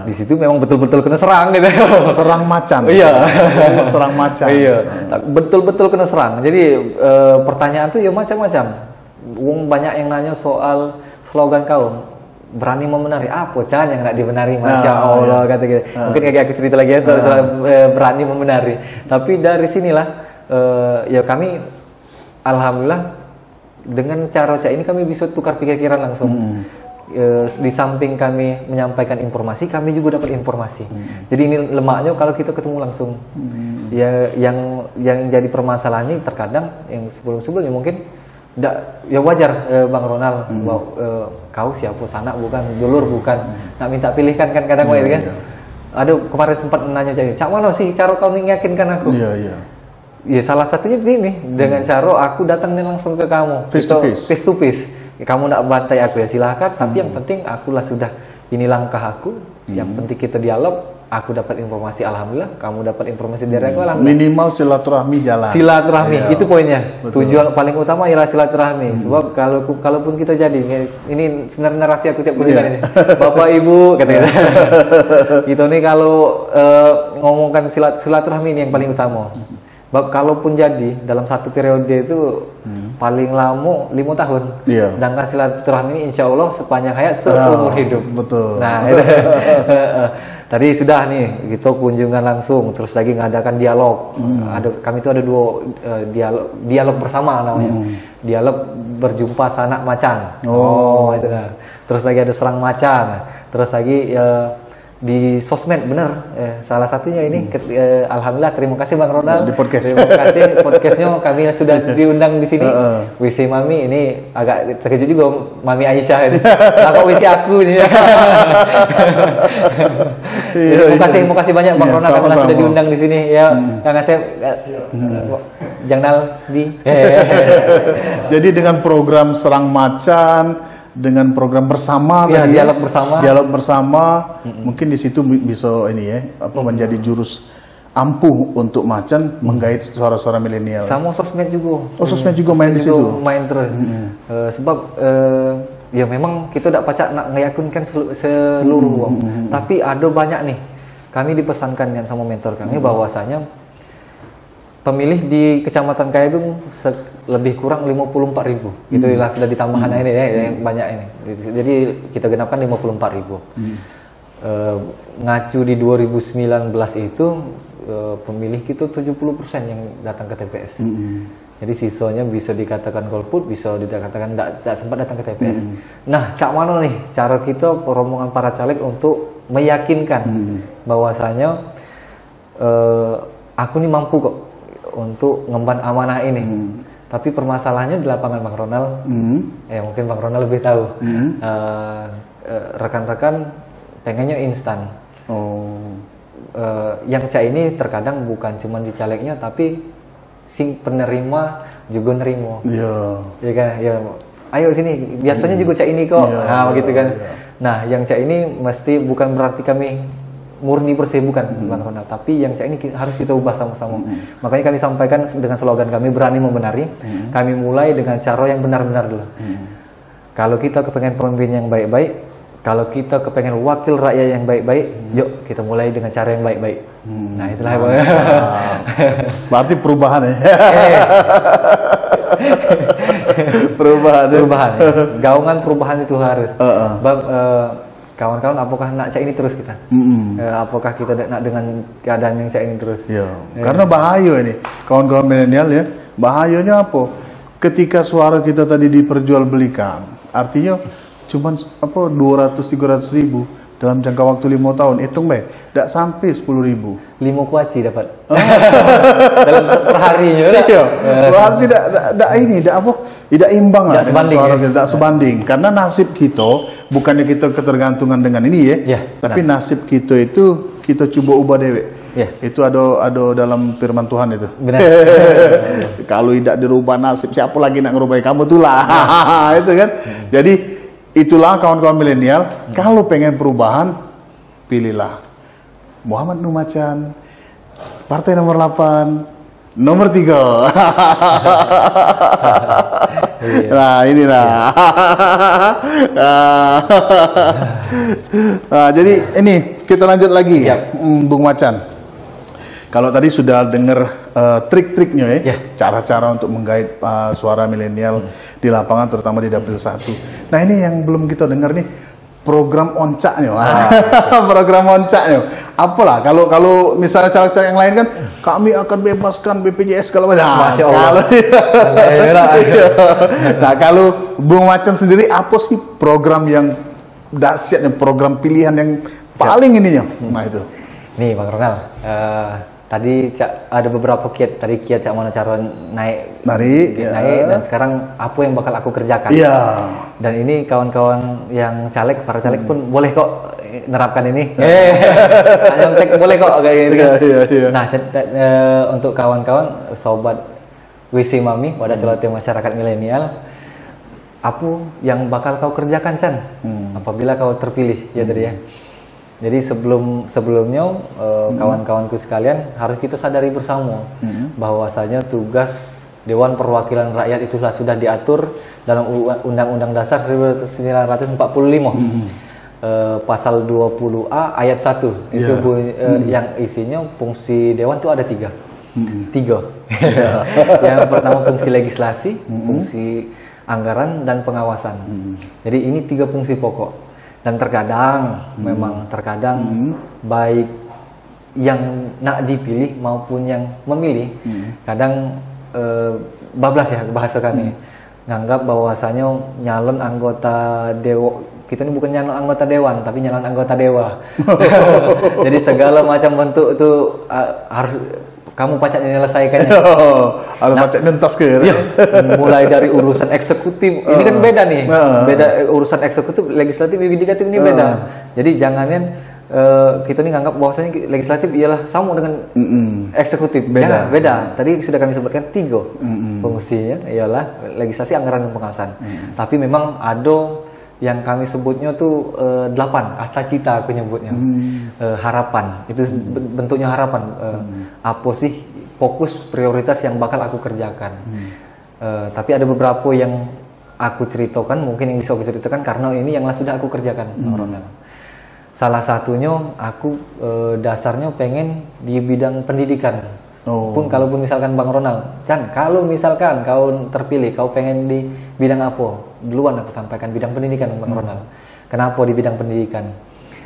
Di situ memang betul-betul kena serang gitu. Serang macan. Iya. Serang macan. Iya. Betul-betul kena serang. Jadi pertanyaan tuh ya macam-macam. Banyak yang nanya soal slogan kaum. Berani membenari. Apa cara yang nak dibenari? Masya Allah kata gitu. Mungkin kayak aku cerita lagi ya soal berani membenari. Tapi dari sinilah ya kami alhamdulillah dengan cara ini kami bisa tukar pikiran langsung. Di samping kami menyampaikan informasi, kami juga dapat informasi. Jadi ini lemaknya kalau kita ketemu langsung. Ya, yang jadi permasalahan ini terkadang yang sebelumnya mungkin ya wajar, Bang Ronald, kau siapa sanak bukan, dulur bukan, nak minta pilihkan kan kadang kan. Aduh, kemarin sempat nanya cak mana sih cara kau meyakinkan aku? Ya salah satunya begini, dengan cara aku datang langsung ke kamu, face to face. Kamu nak bantai aku ya silahkan, tapi yang penting akulah sudah ini langkah aku. Yang penting kita dialog, aku dapat informasi, alhamdulillah. Kamu dapat informasi dari aku, alhamdulillah. Minimal silaturahmi jalan. Silaturahmi, itu poinnya. Betul. Tujuan paling utama ialah silaturahmi. Sebab kalaupun kita jadi, ini sebenarnya narasi aku tiap kunjungan ini. Bapak Ibu, katanya. Kita nih kalau ngomongkan silaturahmi ini yang paling utama. Kalaupun jadi dalam satu periode itu paling lama 5 tahun. Iya. Sedangkan silaturahmi ini insya Allah sepanjang hayat seumur hidup. Betul. Nah, itu. Tadi sudah nih kita kunjungan langsung, terus lagi ngadakan dialog. Kami itu ada 2 dialog bersama namanya. Dialog berjumpa sanak macan. Itu nah. Terus lagi ada serang macan. Terus lagi di sosmed bener, salah satunya ini alhamdulillah, terima kasih Bang Ronald di podcast. terima kasih podcastnya kami sudah diundang di sini. WC Mami ini agak terkejut juga Mami Aisyah ini. Kok WC aku ini. Terima kasih banyak Bang Ronald karena sudah diundang di sini ya. Kang Asep, Jangnal di. Jadi dengan program serang macan, dengan program bersama ya, tadi, dialog bersama, mungkin di situ bisa ini ya, menjadi jurus ampuh untuk macan menggait suara-suara milenial. Sama sosmed juga. Sosmed juga main di situ. Main terus. Sebab ya memang kita tidak pacak nak ngeyakinkan seluruh orang. Tapi ada banyak nih. Kami dipesankan kan sama mentor kami bahwasanya pemilih di Kecamatan Kayagung lebih kurang 54.000. Itulah sudah ditambahkan ini ya, yang banyak ini. Jadi kita genapkan 54.000. Ngacu di 2019 itu pemilih kita 70% yang datang ke TPS. Jadi sisanya bisa dikatakan golput, bisa dikatakan tidak sempat datang ke TPS. Nah, cak mana nih cara kita rombongan para caleg untuk meyakinkan bahwasanya aku ini mampu kok untuk ngemban amanah ini. Tapi permasalahannya di lapangan Bang Ronald. Mungkin Bang Ronald lebih tahu. Rekan-rekan pengennya instan. Yang cak ini terkadang bukan cuma di calegnya, tapi sing penerima juga nerimo. Ya kan? Ya, ayo sini. Biasanya juga cak ini kok. Begitu kan. Nah, yang cak ini mesti bukan berarti kami murni bersih, bukan Bang Ronald, tapi yang saya ini harus kita ubah sama-sama. Makanya kami sampaikan dengan slogan kami, berani membenari. Kami mulai dengan cara yang benar-benar dulu. Kalau kita kepengen pemimpin yang baik-baik, kalau kita kepengen wakil rakyat yang baik-baik, yuk kita mulai dengan cara yang baik-baik. Nah, itulah Bang. Berarti perubahan ya. Perubahan. Ya. Gaungan perubahan itu harus. Bang, kawan-kawan, apakah nak cak ini terus kita? Apakah kita nak dengan keadaan yang cak ini terus? Karena bahaya ini, kawan-kawan milenial ya. Bahayanya apa? Ketika suara kita tadi diperjualbelikan, artinya cuman 200-300 ribu dalam jangka waktu 5 tahun. Hitung tidak sampai 10 ribu. 5 kuaci dapat. Dalam perharinya. Berarti tidak imbang lah dengan suara kita, tidak sebanding. Karena nasib kita bukannya kita ketergantungan dengan ini ya, tapi nasib kita itu kita coba ubah dewek. Itu ada dalam firman Tuhan itu. Benar. Kalau tidak dirubah nasib, siapa lagi nak ngerubah kamu tuh lah. Itu kan. Jadi itulah kawan-kawan milenial. Kalau pengen perubahan, pilihlah Muhammad Nuh Macan, partai nomor 8, nomor 3. Nah, inilah. Nah, jadi ini kita lanjut lagi, Bung Macan. Kalau tadi sudah dengar trik-triknya cara-cara untuk menggait suara milenial di lapangan, terutama di Dapil 1. Nah, ini yang belum kita dengar nih, program oncaknya. Program oncaknya. Apalah kalau misalnya caleg-caleg yang lain kan, kami akan bebaskan BPJS kalau Masya Allah. Nah, kalau Bung Macan sendiri apa sih program yang dahsyatnya, program pilihan yang paling ininya? Nah, itu. Nih Bang Ronald, tadi ada beberapa kiat. Tadi kiat cak mana cara naik, dan sekarang apa yang bakal aku kerjakan. Dan ini kawan-kawan yang caleg, para caleg pun boleh kok nerapkan ini. Nyontek boleh kok kayak gitu kan. Nah, untuk kawan-kawan sobat WC Mami, wadah celoteh masyarakat milenial, apa yang bakal kau kerjakan Chan apabila kau terpilih ya tadi ya. Jadi sebelumnya kawan-kawanku sekalian harus kita sadari bersama bahwasanya tugas Dewan Perwakilan Rakyat itu sudah diatur dalam Undang-Undang Dasar 1945 pasal 20A ayat 1 itu yang isinya fungsi dewan itu ada 3. Tiga. Yang pertama fungsi legislasi, fungsi anggaran dan pengawasan. Jadi ini 3 fungsi pokok. Dan terkadang memang terkadang baik yang nak dipilih maupun yang memilih kadang bablas ya bahasa kami. Nganggap bahwasanya nyalon anggota kita ini bukan nyalon anggota dewan tapi nyalon anggota dewa. Jadi segala macam bentuk itu harus kamu pacak menyelesaikannya. Harus pacak nentas ke. Iya, mulai dari urusan eksekutif, ini kan beda nih. Beda urusan eksekutif, legislatif, yudikatif ini beda. Jadi jangannya kita nih nganggap bahwasanya legislatif ialah sama dengan eksekutif. Beda. Beda. Tadi sudah kami sebutkan 3 fungsinya ialah legislasi, anggaran dan pengawasan. Tapi memang ada yang kami sebutnya tuh 8 astacita aku nyebutnya. Harapan itu bentuknya harapan. Apa sih fokus prioritas yang bakal aku kerjakan. Tapi ada beberapa yang aku ceritakan, mungkin yang bisa aku ceritakan karena ini yang sudah aku kerjakan. Salah satunya aku dasarnya pengen di bidang pendidikan. Kalaupun misalkan Bang Ronald, Chan, kalau misalkan kau terpilih, kau pengen di bidang apa? Duluan aku sampaikan bidang pendidikan Bang Ronald. Kenapa di bidang pendidikan?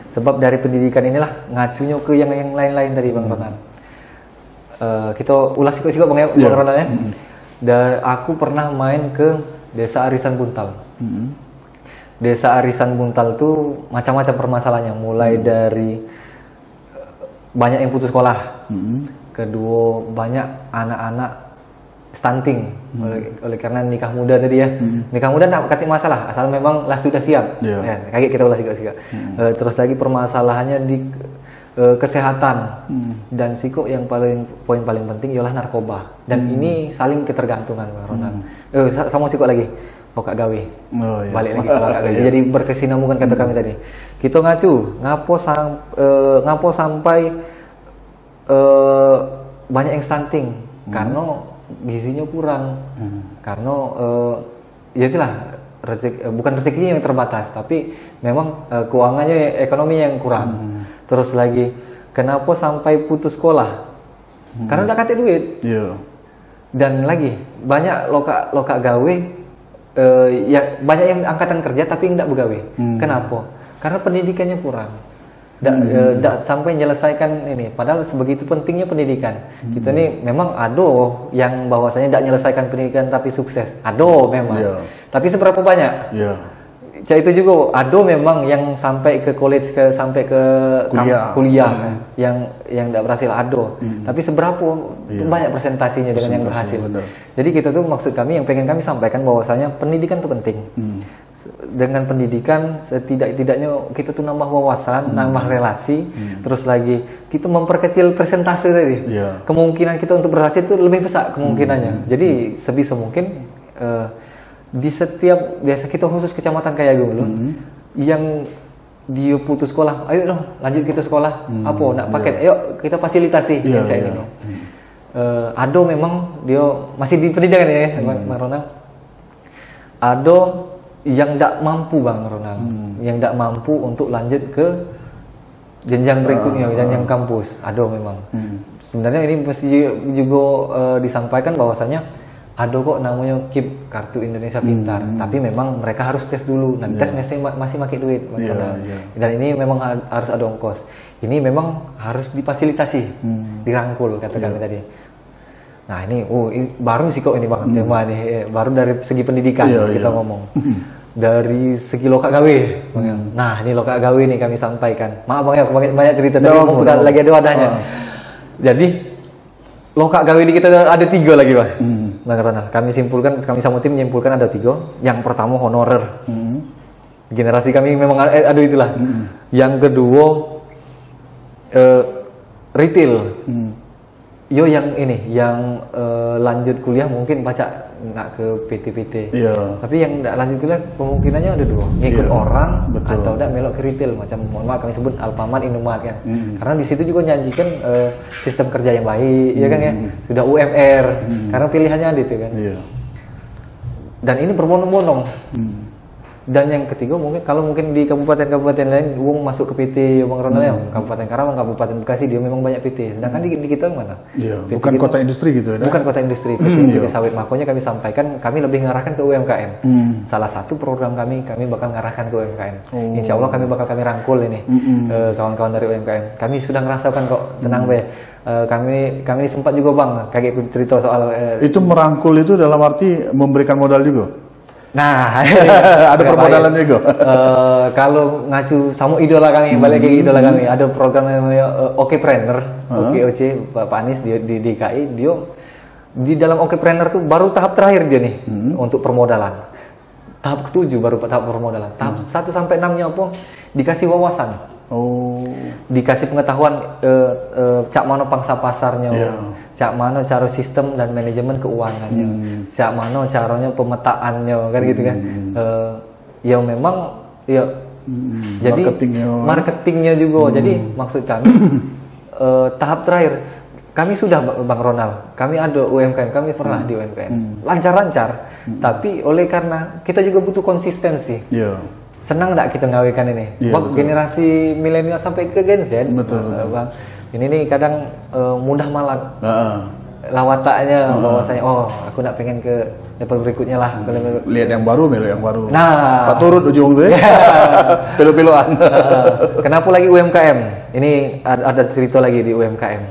Sebab dari pendidikan inilah ngacunya ke yang lain-lain tadi Bang Ronald. Kita ulas sikit-sikit Bang Ronald ya. Dan aku pernah main ke Desa Arisan Buntal. Desa Arisan Buntal tuh macam-macam permasalahannya, mulai dari banyak yang putus sekolah. Kedua, banyak anak-anak stunting oleh karena nikah muda tadi ya. Nikah muda nak katik masalah asal memang lah sudah siap. Kayak kita ulas sikit-sikit. Terus lagi permasalahannya di kesehatan dan siko yang poin paling penting ialah narkoba. Dan ini saling ketergantungan Bang Ronald. Sama siko lagi. Lokak gawe. Balik lagi ke lokak gawe. Jadi berkesinambungan kata kami tadi. Kita ngacu, ngapo sampai banyak yang stunting karena gizinya kurang. Karena ya itulah bukan rezekinya yang terbatas, tapi memang keuangannya, ekonomi yang kurang. Terus lagi, kenapa sampai putus sekolah? Karena udah katik duit. Dan lagi banyak lokak gawe. Ya banyak yang angkatan kerja tapi tidak begawe. Kenapa? Karena pendidikannya kurang. Tidak sampai menyelesaikan ini. Padahal sebegitu pentingnya pendidikan. Kita ini memang ada yang bahwasanya tidak menyelesaikan pendidikan tapi sukses. Ada memang. Tapi seberapa banyak? Itu juga ada memang yang sampai ke college, sampai ke kuliah yang tidak berhasil ada. Tapi seberapa banyak presentasinya dengan yang berhasil. Jadi kita tuh maksud kami yang pengen kami sampaikan bahwasanya pendidikan itu penting. Dengan pendidikan setidak-tidaknya kita tuh nambah wawasan, nambah relasi, terus lagi kita memperkecil persentase tadi. Kemungkinan kita untuk berhasil itu lebih besar kemungkinannya. Jadi sebisa mungkin di setiap biasa kita khusus kecamatan Kayagung dulu yang dia putus sekolah, ayo dong lanjut kita sekolah apa nak paket, ayo kita fasilitasi yang saya ini. Ada memang dia masih di pendidikan ya Bang Ronald. Ada yang tidak mampu Bang Ronald, yang tidak mampu untuk lanjut ke jenjang berikutnya, jenjang kampus. Ada memang. Sebenarnya ini mesti juga disampaikan bahwasanya ada kok namanya KIP, Kartu Indonesia Pintar, tapi memang mereka harus tes dulu. Nah, tes masih pakai duit, dan ini memang harus ada ongkos. Ini memang harus difasilitasi, dirangkul kata kami tadi. Nah ini, baru sih kok ini Bang tema nih, baru dari segi pendidikan kita ngomong. Dari segi lokak gawe, nah ini lokak gawe nih kami sampaikan. Maaf Bang ya, banyak cerita tadi, sudah lagi ada wadahnya. Jadi lokak gawe di kita ada 3 lagi Bang. Bang Ronald, kami sama tim menyimpulkan ada 3. Yang pertama honorer. Generasi kami memang ada itulah. Yang kedua retail. Yang ini, yang lanjut kuliah mungkin baca nggak ke PT-PT. Tapi yang nggak lanjut kuliah kemungkinannya ada 2. Ngikut orang atau nggak melok ke retail, macam mohon maaf kami sebut Alfamart, Indomaret kan. Karena di situ juga nyajikan sistem kerja yang baik, ya kan ya. Sudah UMR, karena pilihannya ada itu kan. Dan ini berbondong-bondong. Dan yang ketiga mungkin kalau mungkin di kabupaten-kabupaten lain Wong masuk ke PT Bang Ronald ya, Kabupaten Karawang, Kabupaten Bekasi dia memang banyak PT. Sedangkan di kita mana? Iya, PT bukan kita, kota industri gitu ya. bukan kota industri, PT sawit. Makanya kami sampaikan kami lebih mengarahkan ke UMKM. Salah satu program kami bakal mengarahkan ke UMKM. Insya Allah kami bakal rangkul ini kawan-kawan dari UMKM. Kami sudah ngerasakan kok, tenang be. Kami sempat juga Bang kayak cerita soal itu merangkul itu dalam arti memberikan modal juga. Nah, ada permodalan juga. Kalau ngacu sama idola kami, balik ke idola kami, ada program namanya Okepreneur, OKOC, Pak Anies di DKI, dia di dalam Okepreneur tuh baru tahap terakhir dia nih untuk permodalan. Tahap ke-7 baru tahap permodalan. Tahap 1 sampai 6-nya apa? Dikasih wawasan. Dikasih pengetahuan cak mana pangsa pasarnya, cak mana cara sistem dan manajemen keuangannya, cak mana caranya pemetaannya kan gitu kan. Ya memang ya jadi marketingnya juga. Jadi maksud kami tahap terakhir kami sudah Bang Ronald, kami ada UMKM, kami pernah di UMKM lancar-lancar, tapi oleh karena kita juga butuh konsistensi. Senang enggak kita ngawikan ini? Bang, generasi milenial sampai ke Gen Z, Bang. Ini nih kadang mudah malak. Lawataknya bahwasanya aku nak pengen ke level berikutnya lah. Lihat yang baru, melo yang baru. Nah, Pak turut ujung tuh ya. Pilo-piloan. Kenapa lagi UMKM? Ini ada cerita lagi di UMKM.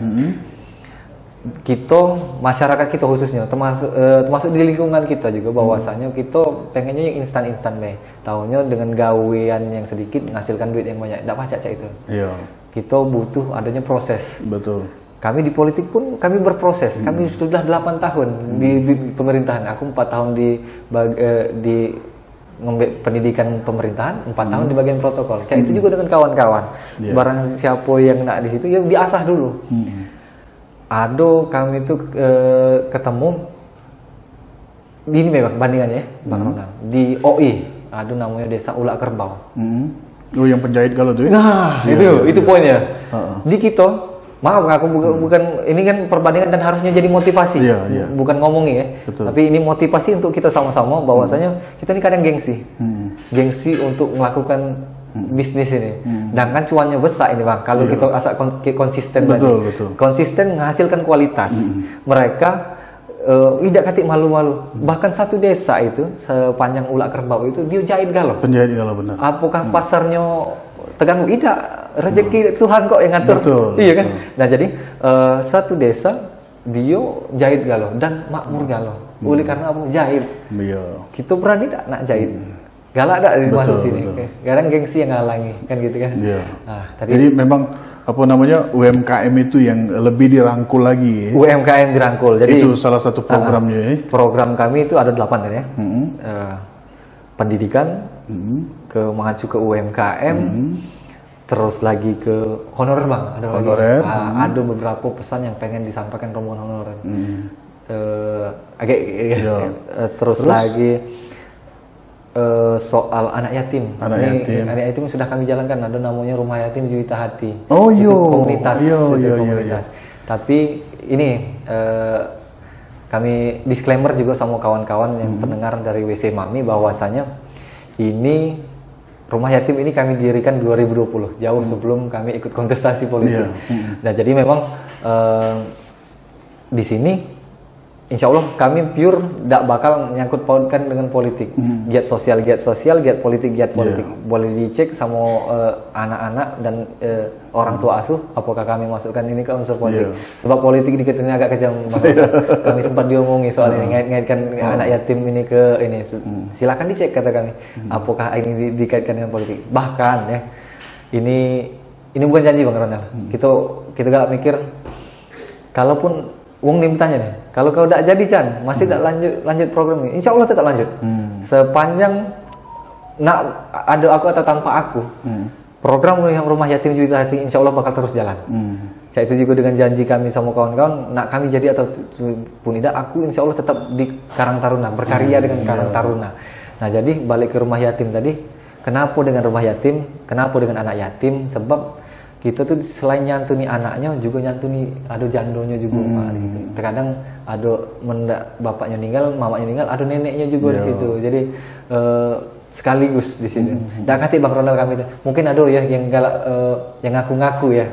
Kita masyarakat kita khususnya termasuk di lingkungan kita juga bahwasanya kita pengennya yang instan-instan deh. Taunya dengan gawean yang sedikit menghasilkan duit yang banyak. Enggak pacak itu. Iya. Kita butuh adanya proses. Betul. Kami di politik pun kami berproses. Kami sudah 8 tahun di pemerintahan. Aku 4 tahun di pendidikan pemerintahan, 4 tahun di bagian protokol. Itu juga dengan kawan-kawan. Barang siapa yang nak di situ ya diasah dulu. Kami tuh ketemu ini memang bandingannya Bang Ronald di OI, namanya Desa Ulak Kerbau. Yang penjahit galau tuh ya? Nah, itu poinnya. Di kita, maaf aku bukan ini kan perbandingan dan harusnya jadi motivasi, bukan ngomongi ya. Betul. Tapi ini motivasi untuk kita sama-sama bahwasanya kita ini kadang gengsi untuk melakukan bisnis ini. Dan kan cuannya besar ini Bang. Kalau kita asal konsisten konsisten menghasilkan kualitas. Mereka tidak katik malu-malu. Bahkan satu desa itu sepanjang Ulak Kerbau itu dia jahit galau. Penjahit galau benar. Apakah pasarnya terganggu? Tidak. Rezeki Tuhan kok yang ngatur. Betul, iya kan? Nah jadi satu desa dia jahit galau dan makmur galau. Oleh karena apa? Jahit. Kita berani tak nak jahit? Galak ada di masuk sini. Kadang gengsi yang ngalangi kan gitu kan. Nah, jadi memang UMKM itu yang lebih dirangkul lagi. UMKM dirangkul. Jadi itu salah satu programnya. Program kami itu ada 8 kan ya. Pendidikan, ke mengacu ke UMKM, terus lagi ke honorer Bang. Ada honorer. Ada beberapa pesan yang pengen disampaikan rombongan honorer. Terus lagi soal anak yatim. Anak yatim sudah kami jalankan. Ada namanya Rumah Yatim Juwita Hati. Itu komunitas. Tapi ini kami disclaimer juga sama kawan-kawan yang pendengar dari WC Mami bahwasanya ini Rumah Yatim ini kami dirikan 2020, jauh sebelum kami ikut kontestasi politik. Nah jadi memang di sini insya Allah kami pure tidak bakal nyangkut pautkan dengan politik. Giat sosial, giat politik. Boleh dicek sama anak-anak dan orang tua asuh apakah kami masukkan ini ke unsur politik. Sebab politik di kita ini agak kejam. Kami sempat diomongi soal ini, ngaitkan anak yatim ini ke ini. Silakan dicek kata kami. Apakah ini dikaitkan dengan politik. Bahkan ya, ini bukan janji Bang Ronald. Kita gak mikir, kalaupun Wong nih bertanya nih, kalau kau tidak jadi Chan, masih tidak lanjut program ini, insya Allah tetap lanjut. Sepanjang nak ada aku atau tanpa aku, program yang Rumah Yatim Juwita Hati insya Allah bakal terus jalan. Itu juga dengan janji kami sama kawan-kawan, nak kami jadi atau pun tidak, aku insya Allah tetap di Karang Taruna, berkarya dengan Karang Taruna. Nah jadi balik ke Rumah Yatim tadi, kenapa dengan Rumah Yatim, kenapa dengan anak yatim? Sebab kita tuh selain nyantuni anaknya juga nyantuni ada jandonya juga di situ. Terkadang ada bapaknya meninggal, mamanya meninggal, ada neneknya juga di situ. Jadi sekaligus di sini. Dak kati Bang Ronald kami itu. Mungkin ada ya yang galak yang ngaku-ngaku ya,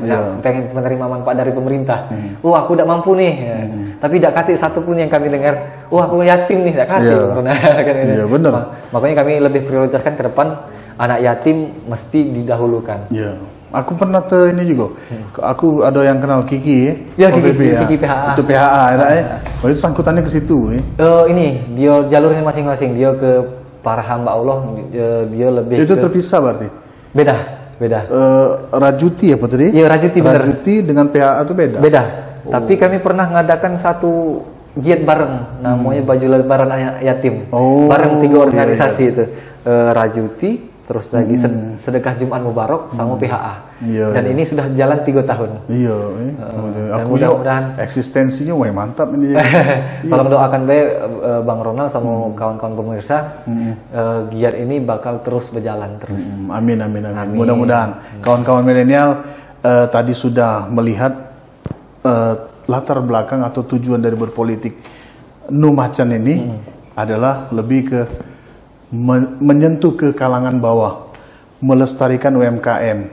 pengen menerima manfaat dari pemerintah. Aku dak mampu nih. Ya. Tapi dak kati satu pun yang kami dengar, aku yatim nih, dak kati Bang Ronald kan gitu. Iya, benar. Makanya kami lebih prioritaskan ke depan anak yatim mesti didahulukan. Iya. Aku pernah ini juga. Aku ada yang kenal Kiki ya. OPB, Kiki PHA. Itu PHA Oh, itu sangkutannya ke situ Ini dia jalurnya masing-masing. Dia ke para hamba Allah, dia lebih itu terpisah berarti. Beda. Rajuti apa tadi? Iya, Rajuti benar. Rajuti dengan PHA itu beda. Tapi kami pernah ngadakan satu giat bareng namanya baju lebaran anak yatim. Bareng 3 organisasi itu. Rajuti, terus lagi sedekah Jumat Mubarak sama PHA. Dan ini sudah jalan 3 tahun. Aku mudah-mudahan eksistensinya mantap ini. Kalau mendoakan Bang Ronald sama kawan-kawan pemirsa, giat ini bakal terus berjalan terus. Amin. Mudah-mudahan kawan-kawan milenial tadi sudah melihat latar belakang atau tujuan dari berpolitik Numacan ini adalah lebih ke menyentuh ke kalangan bawah, melestarikan UMKM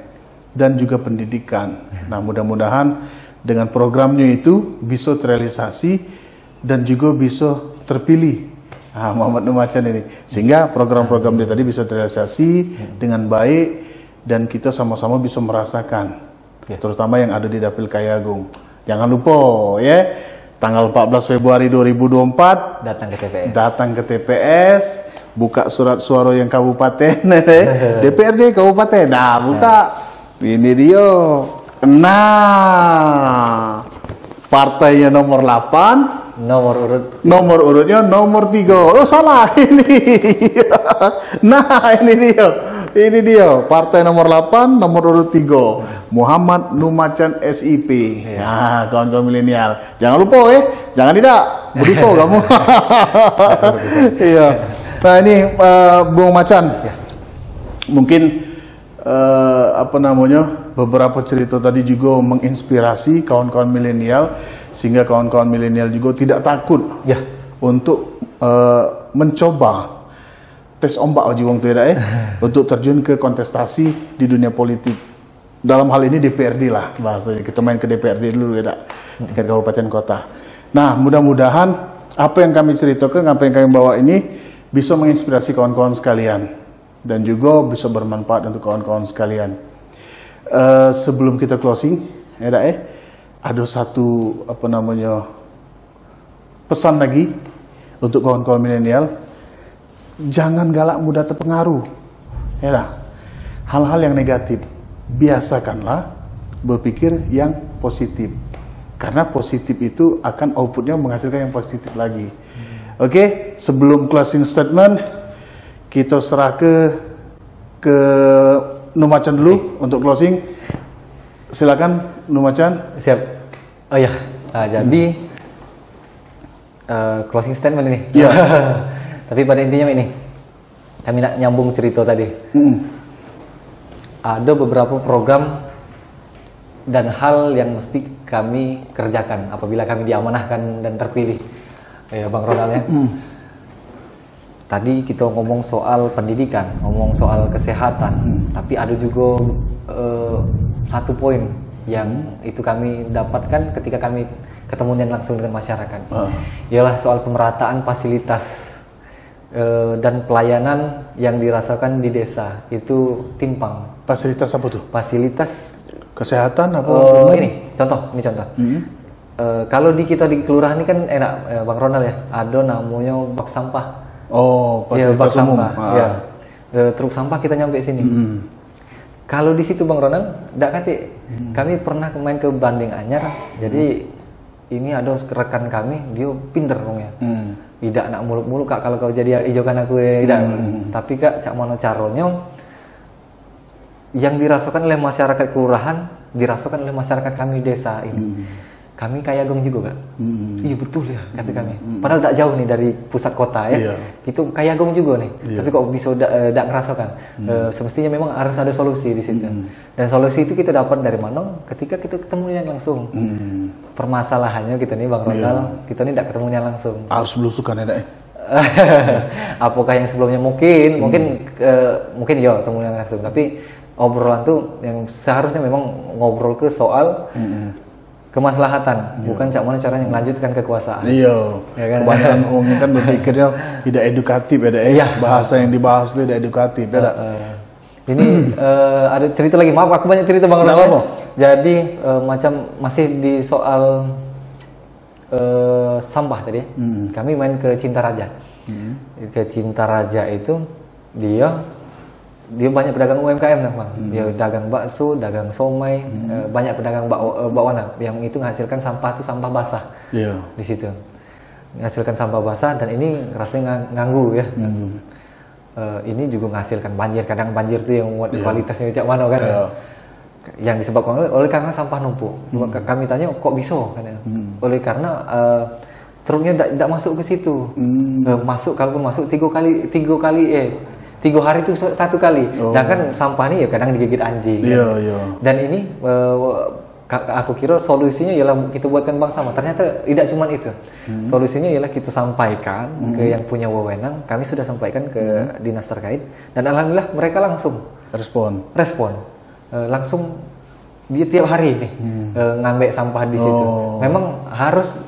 dan juga pendidikan. Nah, mudah-mudahan dengan programnya itu bisa terrealisasi dan juga bisa terpilih Muhammad Numacan ini, sehingga program-program dia tadi bisa terrealisasi dengan baik dan kita sama-sama bisa merasakan, terutama yang ada di Dapil Kayagung. Jangan lupa ya, tanggal 14 Februari 2024 datang ke TPS. Buka surat suara yang kabupaten, DPRD kabupaten. Nah, buka. Ini dia. Nah, partainya nomor 8. Nomor urutnya nomor 3. Oh, salah. Ini. Nah, ini dia. Partai nomor 8, nomor urut 3. Muhammad Numacan SIP. Nah, kawan-kawan milenial. Jangan lupa jangan tidak. Beriso kamu. Iya. Nah, ini Bung Macan, mungkin beberapa cerita tadi juga menginspirasi kawan-kawan milenial, sehingga kawan-kawan milenial juga tidak takut untuk mencoba tes ombak wong tuh untuk terjun ke kontestasi di dunia politik. Dalam hal ini DPRD lah bahasanya, kita main ke DPRD dulu tingkat kabupaten kota. Nah, mudah-mudahan apa yang kami ceritakan, apa yang kami bawa ini bisa menginspirasi kawan-kawan sekalian dan juga bisa bermanfaat untuk kawan-kawan sekalian. Sebelum kita closing, ada satu pesan lagi untuk kawan-kawan milenial. Jangan galak mudah terpengaruh. Hal-hal yang negatif, biasakanlah berpikir yang positif. Karena positif itu akan outputnya menghasilkan yang positif lagi. Oke, sebelum closing statement, kita serah ke Numacan dulu untuk closing. Silakan Numacan. Siap. Oh ya, jadi closing statement ini. Iya. Tapi pada intinya ini, kami nak nyambung cerita tadi. Ada beberapa program dan hal yang mesti kami kerjakan apabila kami diamanahkan dan terpilih. Ya Bang Ronald ya. Tadi kita ngomong soal pendidikan, ngomong soal kesehatan, tapi ada juga satu poin yang itu kami dapatkan ketika kami ketemu langsung dengan masyarakat. Ialah soal pemerataan fasilitas dan pelayanan yang dirasakan di desa itu timpang. Fasilitas apa tuh? Fasilitas kesehatan apa? Ini contoh. Kalau kita di kelurahan ini kan enak, Bang Ronald ya, ada namanya bak sampah. Fasilitas bak umum. Sampah. Truk sampah kita nyampe sini. Kalau di situ Bang Ronald, kami pernah main ke Banding Anyar. Jadi ini ada rekan kami, dia pinter dong ya. Tidak nak muluk-muluk Kak, kalau kau jadi ijokan aku tidak. Tapi Kak, cak mana caranya yang dirasakan oleh masyarakat kelurahan, dirasakan oleh masyarakat kami desa ini. Kami Kayagung juga Kak. Iya betul ya kata kami. Padahal tak jauh nih dari pusat kota ya. Itu Kayagung juga nih. Tapi kok bisa tidak ngerasakan. Semestinya memang harus ada solusi di situ. Dan solusi itu kita dapat dari mana? Ketika kita ketemunya langsung. Permasalahannya kita nih Bang Ronald, kita nih tidak ketemunya langsung. Harus belusukan ya. Apakah yang sebelumnya mungkin ya temuan langsung, tapi obrolan tuh yang seharusnya memang ngobrol ke soal kemaslahatan, bukan cak mana caranya melanjutkan kekuasaan. Iya. Ya kan? Kebanyakan umumnya kan berpikirnya tidak edukatif ya, Iya. bahasa yang dibahas itu tidak edukatif ya. Ini ada cerita lagi, maaf aku banyak cerita Bang Nggak Ronald. apa-apa. Jadi macam masih di soal sampah tadi. Kami main ke Cinta Raja. Ke Cinta Raja itu dia banyak pedagang UMKM Bang. Dia dagang bakso, dagang somai, banyak pedagang bakwana yang itu menghasilkan sampah itu sampah basah. Iya. Di situ. Menghasilkan sampah basah dan ini rasanya nganggu ya. Ini juga menghasilkan banjir, kadang banjir itu yang membuat kualitasnya cak mana kan. Yang disebabkan oleh karena sampah numpuk. Kami tanya kok bisa kan. Oleh karena truknya tidak masuk ke situ. Masuk kalaupun masuk 3 hari itu 1 kali. Sedangkan sampah ini ya kadang digigit anjing. Iya. Dan ini aku kira solusinya ialah kita buatkan bank sampah. Ternyata tidak cuma itu. Solusinya ialah kita sampaikan ke yang punya wewenang. Kami sudah sampaikan ke dinas terkait dan alhamdulillah mereka langsung respon. Langsung dia tiap hari nih ngambil sampah di situ. Memang harus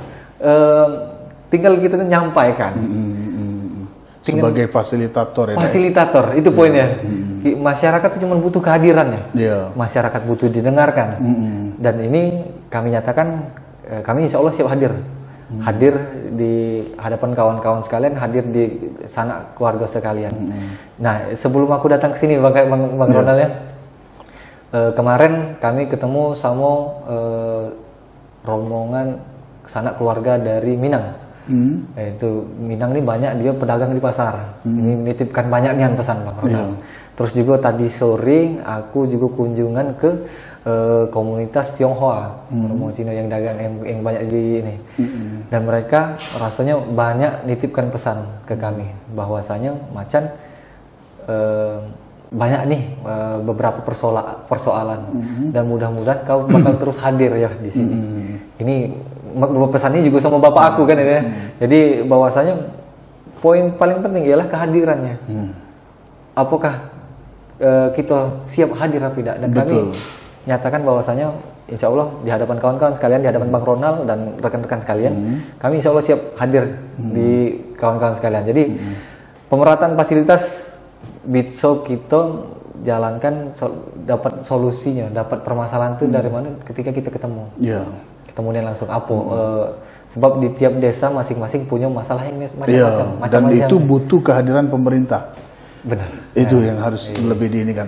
tinggal kita tuh nyampaikan. Sebagai fasilitator ya. Fasilitator itu poinnya. Masyarakat itu cuma butuh kehadirannya. Masyarakat butuh didengarkan. Dan ini kami nyatakan kami insya Allah siap hadir. Hadir di hadapan kawan-kawan sekalian, hadir di sanak keluarga sekalian. Nah, sebelum aku datang ke sini Bang Ronald ya. Kemarin kami ketemu sama rombongan sanak keluarga dari Minang. Itu Minang ini banyak dia pedagang di pasar. Ini menitipkan banyak nian pesan Bang Ronald. Terus juga tadi sore aku juga kunjungan ke komunitas Tionghoa, rombongan Cina yang dagang yang banyak di ini. Dan mereka rasanya banyak nitipkan pesan ke kami bahwasanya macan banyak nih beberapa persoalan dan mudah-mudahan kau bakal terus hadir ya di sini. Ini pesannya juga sama bapak aku kan ya. Jadi bahwasanya poin paling penting ialah kehadirannya. Apakah kita siap hadir atau tidak? Dan kami nyatakan bahwasanya insya Allah di hadapan kawan-kawan sekalian, di hadapan Bang Ronald dan rekan-rekan sekalian, kami insya Allah siap hadir di kawan-kawan sekalian. Jadi pemerataan fasilitas bisa kita jalankan dapat solusinya, dapat permasalahan itu dari mana ketika kita ketemu. Ketemunya langsung sebab di tiap desa masing-masing punya masalah yang macam-macam. Dan itu butuh kehadiran pemerintah. Benar. Itu yang harus lebih diinikan.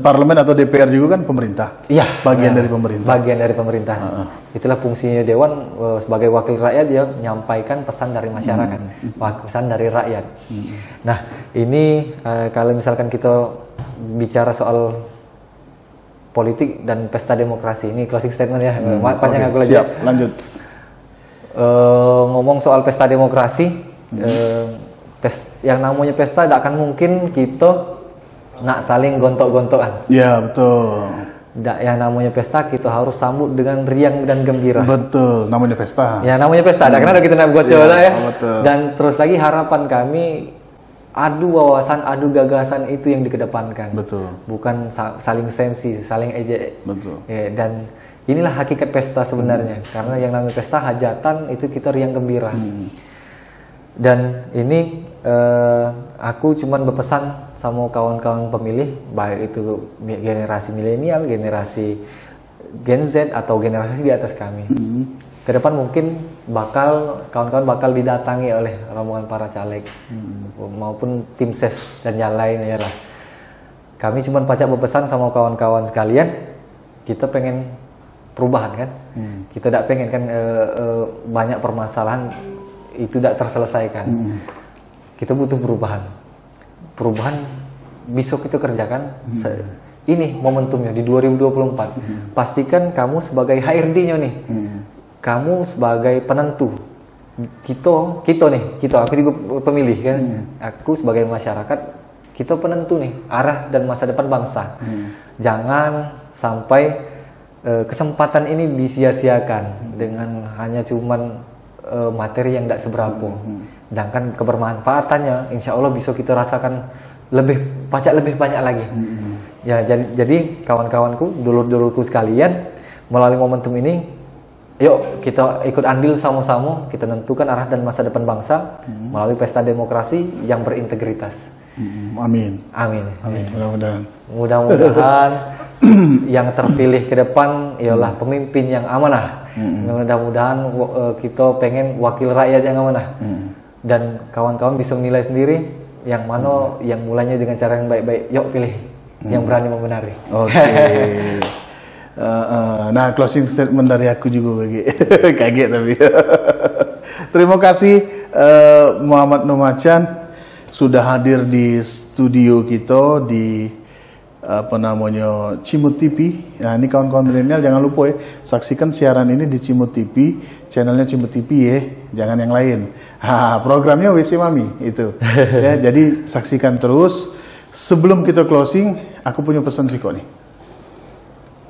Parlemen atau DPR juga kan pemerintah. Bagian dari pemerintah. Bagian dari pemerintah. Itulah fungsinya Dewan sebagai wakil rakyat, dia menyampaikan pesan dari masyarakat, pesan dari rakyat. Nah, ini kalau misalkan kita bicara soal politik dan pesta demokrasi, ini closing statement ya. Panjang aku lagi. Siap, lanjut. Ngomong soal pesta demokrasi, yang namanya pesta tidak akan mungkin kita nak saling gontok-gontokan. Ya, betul. Yang namanya pesta kita harus sambut dengan riang dan gembira. Betul, namanya pesta. Ya, namanya pesta. Karena kita nak buat coba ya. Betul. Dan terus lagi harapan kami adu wawasan, adu gagasan itu yang dikedepankan. Betul. Bukan saling sensi, saling ejek. Betul. Ya, dan inilah hakikat pesta sebenarnya. Karena yang namanya pesta hajatan itu kita riang gembira. Dan ini aku cuman berpesan sama kawan-kawan pemilih, baik itu generasi milenial, generasi Gen Z atau generasi di atas kami. Ke depan mungkin kawan-kawan bakal didatangi oleh rombongan para caleg maupun tim ses dan yang lain ya lah. Kami cuman pacak berpesan sama kawan-kawan sekalian, kita pengen perubahan kan. Kita tidak pengen kan banyak permasalahan itu tidak terselesaikan. Kita butuh perubahan. Perubahan bisa kita kerjakan. Ini momentumnya di 2024. Pastikan kamu sebagai HRD-nya nih. Kamu sebagai penentu. Kita aku juga pemilih kan. Aku sebagai masyarakat, kita penentu nih arah dan masa depan bangsa. Jangan sampai kesempatan ini disia-siakan dengan hanya cuman materi yang tidak seberapa. Sedangkan kebermanfaatannya insya Allah bisa kita rasakan lebih banyak lagi. Ya, jadi kawan-kawanku, dulur-dulurku sekalian, melalui momentum ini, yuk kita ikut andil sama-sama, kita tentukan arah dan masa depan bangsa melalui pesta demokrasi yang berintegritas. Amin. Amin. Amin. Mudah-mudahan. Mudah-mudahan yang terpilih ke depan ialah pemimpin yang amanah. Mudah-mudahan kita pengen wakil rakyat yang amanah. Dan kawan-kawan bisa menilai sendiri yang mana yang mulainya dengan cara yang baik-baik. Yuk pilih yang berani membenari. Oke. Nah, closing statement dari aku juga kaget tapi. Terima kasih Muhammad Nur Macan sudah hadir di studio kita di Cimut TV. Nah, ini kawan-kawan milenial jangan lupa ya, saksikan siaran ini di Cimut TV, channelnya Cimut TV ya, jangan yang lain. Programnya WC Mami itu. Ya, jadi saksikan terus. Sebelum kita closing, aku punya pesan sih kok nih.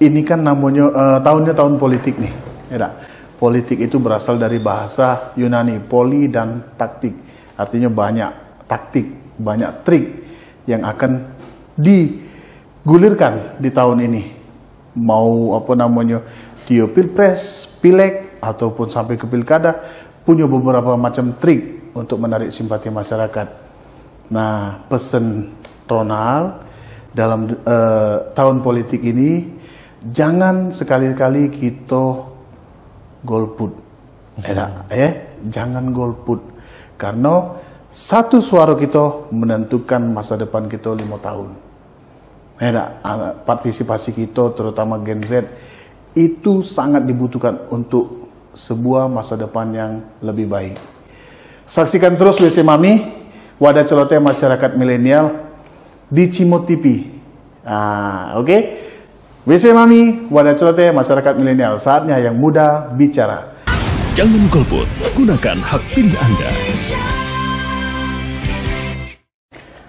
Ini kan namanya tahunnya tahun politik nih. Ya, politik itu berasal dari bahasa Yunani, poli dan taktik. Artinya banyak taktik, banyak trik yang akan digulirkan di tahun ini. Mau dia pilpres, pileg, ataupun sampai ke pilkada, punya beberapa macam trik untuk menarik simpati masyarakat. Nah, pesan Ronald dalam tahun politik ini, jangan sekali-kali kita golput. Jangan golput. Karena satu suara kita menentukan masa depan kita 5 tahun. Partisipasi kita terutama Gen Z itu sangat dibutuhkan untuk sebuah masa depan yang lebih baik. Saksikan terus WC Mami, wadah celoteh masyarakat milenial di Cimut TV. Oke. WC Mami, wadah celoteh masyarakat milenial. Saatnya yang muda bicara. Jangan golput, gunakan hak pilih Anda.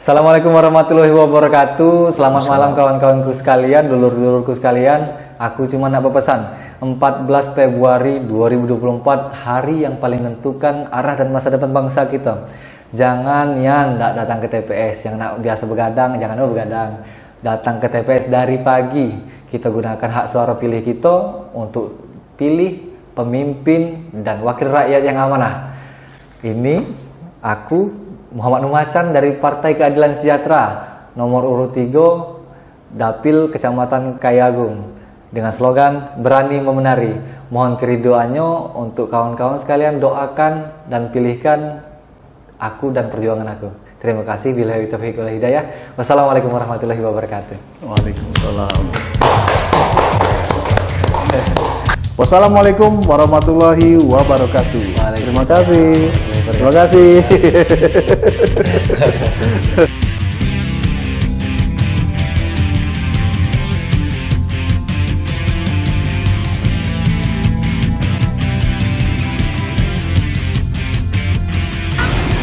Assalamualaikum warahmatullahi wabarakatuh. Selamat malam kawan-kawanku sekalian, dulur-dulurku sekalian. Aku cuma nak berpesan, 14 Februari 2024, hari yang paling menentukan arah dan masa depan bangsa kita. Jangan yang nak datang ke TPS, yang nak biasa begadang, jangan begadang. Datang ke TPS dari pagi. Kita gunakan hak suara pilih kita untuk pilih pemimpin dan wakil rakyat yang amanah. Ini aku Muhammad Nur Macan dari Partai Keadilan Sejahtera, nomor urut 3, Dapil Kecamatan Kayagung, dengan slogan Berani Memenari. Mohon keridoannya untuk kawan-kawan sekalian, doakan dan pilihkan aku dan perjuangan aku. Terima kasih. Billahi taufiq wal hidayah. Wassalamualaikum warahmatullahi wabarakatuh. Waalaikumsalam. Wassalamualaikum warahmatullahi wabarakatuh. Terima kasih. Terima kasih.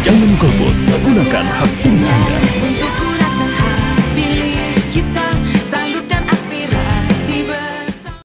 Jangan golput, gunakan hak